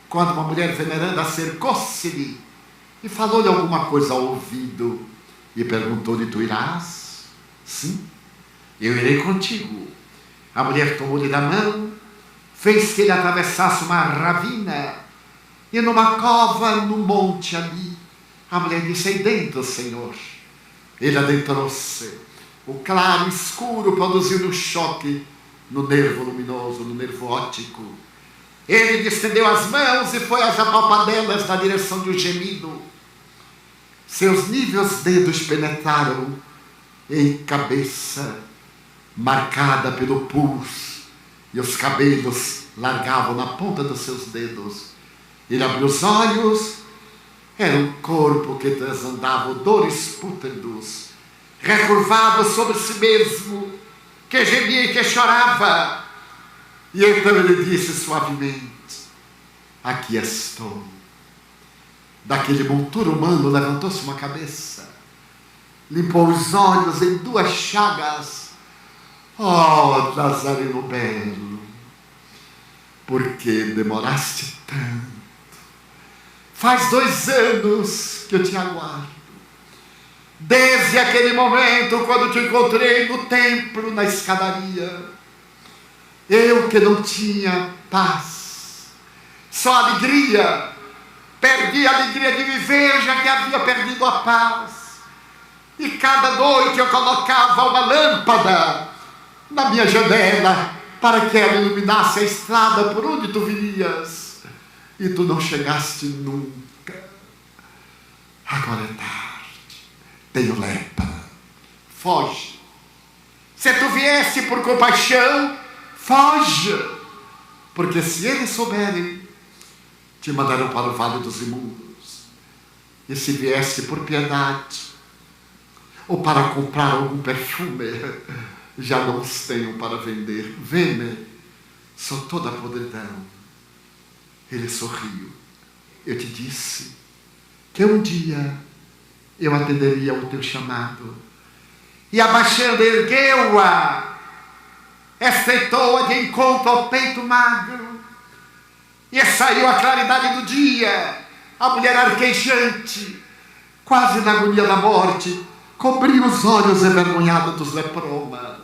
quando uma mulher veneranda acercou-se-lhe e falou-lhe alguma coisa ao ouvido e perguntou-lhe: tu irás? Sim, eu irei contigo. A mulher tomou-lhe da mão, fez que ele atravessasse uma ravina, e numa cova no monte ali, a mulher disse: aí dentro, Senhor. Ele adentrou-se. O claro escuro produziu um choque no nervo luminoso, no nervo óptico. Ele estendeu as mãos e foi às apalpadelas na direção de um gemido. Seus níveos dedos penetraram em cabeça marcada pelo pulso, e os cabelos largavam na ponta dos seus dedos. Ele abriu os olhos, era um corpo que transandava odores pútridos, recurvado sobre si mesmo, que gemia e que chorava. E então ele disse suavemente: aqui estou. Daquele monturo humano levantou-se uma cabeça, limpou os olhos em 2 chagas. Oh, Nazareno belo, por que demoraste tanto? Faz 2 anos que eu te aguardo. Desde aquele momento, quando te encontrei no templo, na escadaria. Eu que não tinha paz, só alegria. Perdi a alegria de viver, já que havia perdido a paz. E cada noite eu colocava uma lâmpada na minha janela, para que ela iluminasse a estrada por onde tu virias. E tu não chegaste nunca. Agora é tarde. Tenho lepra. Foge. Se tu viesse por compaixão, foge. Porque se eles souberem, te mandarão para o vale dos imundos. E se viesse por piedade, ou para comprar algum perfume, já não os tenham para vender. Vê-me, sou toda podridão. Ele sorriu. Eu te disse que um dia eu atenderia ao teu chamado. E abaixando, ergueu-a, estreitou-a de encontro ao peito magro, E saiu a claridade do dia. A mulher arquejante, quase na agonia da morte, cobriu os olhos envergonhados dos lepromas.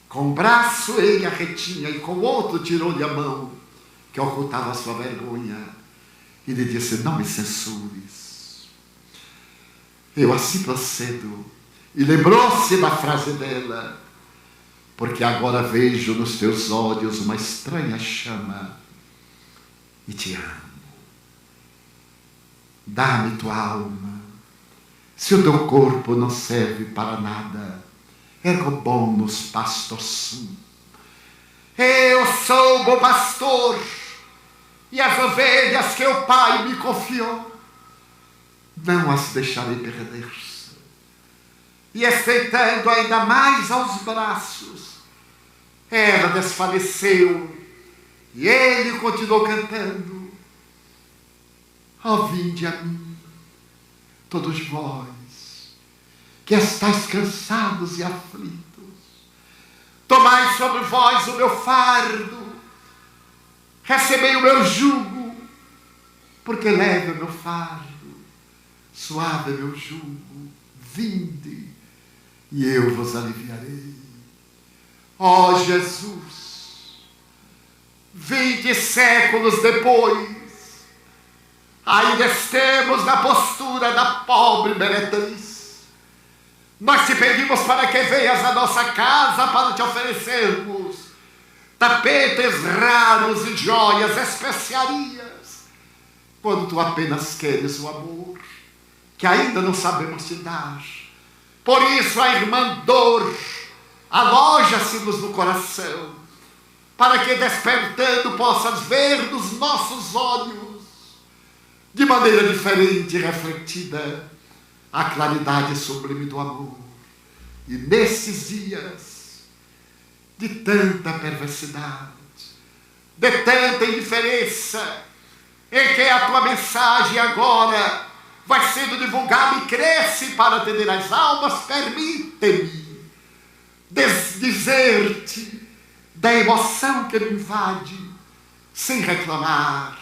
Com um braço ele a retinha e com o outro tirou-lhe a mão, que ocultava a sua vergonha, e lhe disse: não me censures. Eu assim procedo. E lembrou-se da frase dela: porque agora vejo nos teus olhos uma estranha chama e te amo. Dá-me tua alma. Se o teu corpo não serve para nada, ergo bonus pastor sum. Eu sou o bom pastor, e as ovelhas que o Pai me confiou, não as deixarei perder-se. E estreitando ainda mais aos braços, ela desfaleceu, e ele continuou cantando: ó, vinde a mim, todos vós que estáis cansados e aflitos, tomai sobre vós o meu fardo, recebei o meu jugo, porque leve é o meu fardo, suave é meu jugo, vinde, e eu vos aliviarei. Ó Jesus, 20 séculos depois, ainda estamos na postura da pobre meretriz. Nós te pedimos para que venhas à nossa casa para te oferecermos tapetes raros e joias, especiarias, quando tu apenas queres o amor, que ainda não sabemos te dar. Por isso a irmã dor aloja-se-nos no coração, para que despertando possas ver nos nossos olhos, de maneira diferente e refletida, a claridade sublime do amor. E nesses dias de tanta perversidade, de tanta indiferença, em que a tua mensagem agora vai sendo divulgada e cresce para atender as almas, permite-me dizer-te da emoção que me invade, sem reclamar,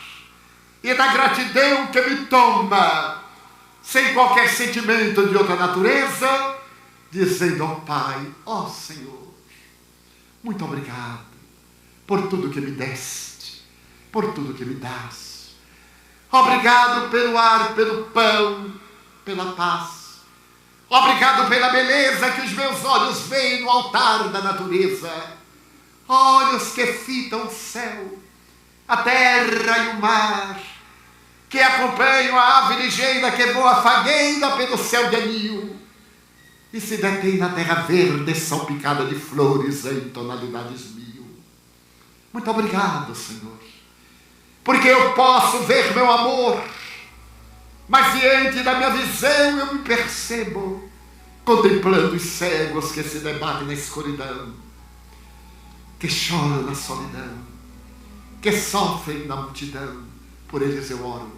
e da gratidão que me toma, sem qualquer sentimento de outra natureza, dizendo ao Pai: ó Senhor, muito obrigado por tudo que me deste, por tudo que me dás. Obrigado pelo ar, pelo pão, pela paz. Obrigado pela beleza que os meus olhos veem no altar da natureza. Olhos que fitam o céu, a terra e o mar, que acompanham a ave ligeira que voa fagueira pelo céu de anil e se detém na terra verde salpicada de flores em tonalidades mil. Muito obrigado, Senhor, porque eu posso ver meu amor, mas diante da minha visão eu me percebo contemplando os cegos que se debatem na escuridão, que choram na solidão, que sofrem na multidão. Por eles eu oro,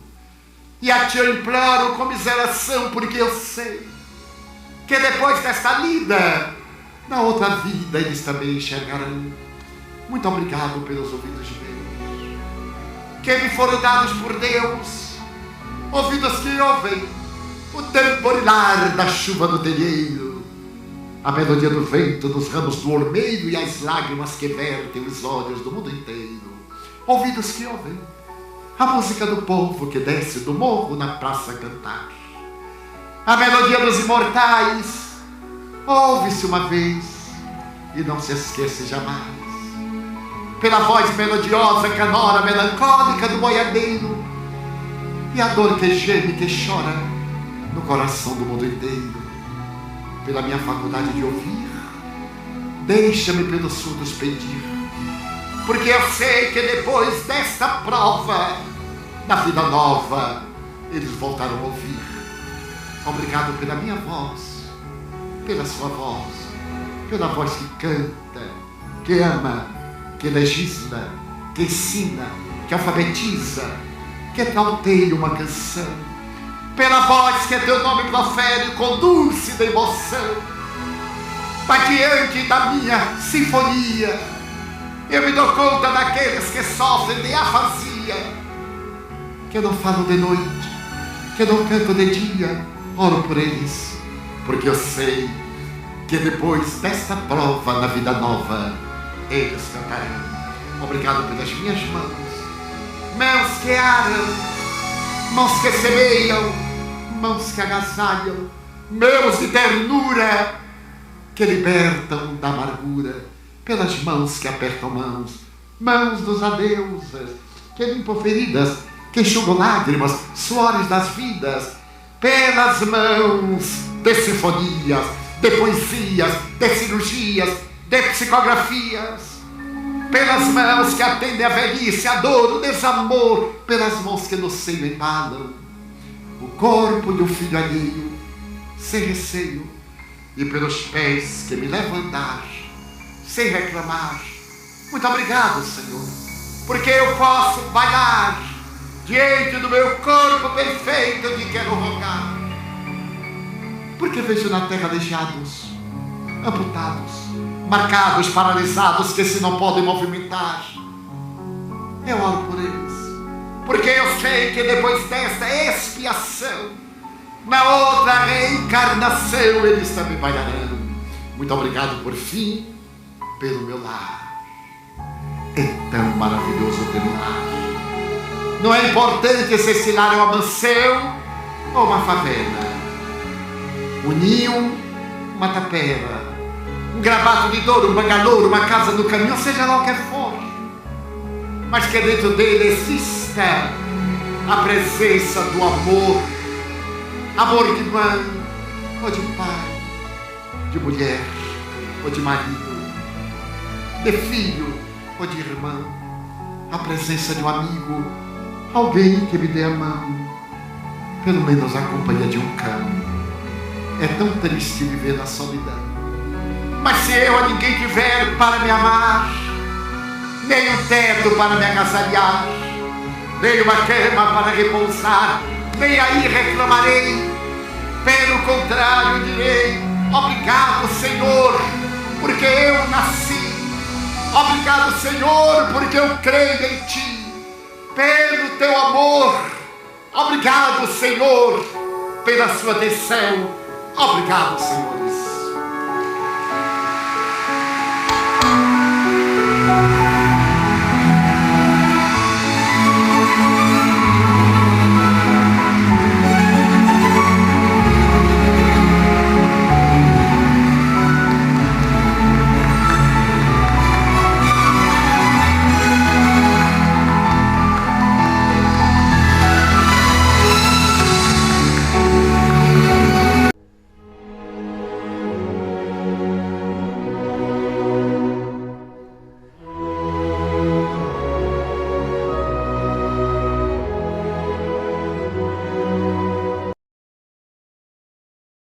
e a ti eu imploro com miseração, porque eu sei que depois desta lida, na outra vida eles também enxergarão. Muito obrigado pelos ouvidos meus, que me foram dados por Deus, ouvidos que ouvem o tamborilar da chuva no telheiro, a melodia do vento nos ramos do ormeiro e as lágrimas que vertem os olhos do mundo inteiro. Ouvidos que ouvem a música do povo que desce do morro na praça a cantar. A melodia dos imortais ouve-se uma vez e não se esquece jamais. Pela voz melodiosa, canora, melancólica do boiadeiro, e a dor que geme, que chora no coração do mundo inteiro. Pela minha faculdade de ouvir, deixa-me pelos surdos pedir, porque eu sei que depois desta prova, na vida nova, eles voltaram a ouvir. Obrigado pela minha voz, pela sua voz, pela voz que canta, que ama, que legisla, que ensina, que alfabetiza, que trauteia uma canção, pela voz que teu nome profere, conduz-se da emoção, para diante da minha sinfonia, Eu me dou conta daqueles que sofrem de afasia, que não falam de noite, que não cantam de dia. Oro por eles, porque eu sei que depois desta prova na vida nova, eles cantarão. Obrigado pelas minhas mãos, mãos que aram, mãos que semeiam, mãos que agasalham, mãos de ternura que libertam da amargura, pelas mãos que apertam mãos, mãos dos adeuses, que limpam feridas, que enxugam lágrimas, suores das vidas, pelas mãos de sinfonias, de poesias, de cirurgias, de psicografias, pelas mãos que atendem a velhice, a dor, o desamor, pelas mãos que no seio embalam o corpo de um filho alheio, sem receio, e pelos pés que me levam a andar, sem reclamar. Muito obrigado, Senhor, porque eu posso bailar diante do meu corpo perfeito de quero rogar. Porque vejo na terra aleijados, amputados, marcados, paralisados, que se não podem movimentar. Eu oro por eles, porque eu sei que depois desta expiação, na outra reencarnação, eles também bailarão. Muito obrigado, por fim, pelo meu lar. É tão maravilhoso ter um lar. Não é importante se esse lar é uma mansão ou uma favela, um ninho, uma tapera, um gravato de ouro, um bangalô, uma casa no caminho, seja lá o que for, mas que dentro dele exista a presença do amor, amor de mãe ou de pai, de mulher ou de marido, de filho ou de irmão, a presença de um amigo, alguém que me dê a mão, pelo menos a companhia de um cão. É tão triste viver na solidão, mas se eu a ninguém tiver para me amar, nem um teto para me agasalhar, nem uma cama para repousar, nem aí reclamarei. Pelo contrário, direi: obrigado, Senhor, porque eu nasci. Obrigado, Senhor, porque eu creio em Ti, pelo Teu amor. Obrigado, Senhor, pela Sua atenção. Obrigado, Senhor.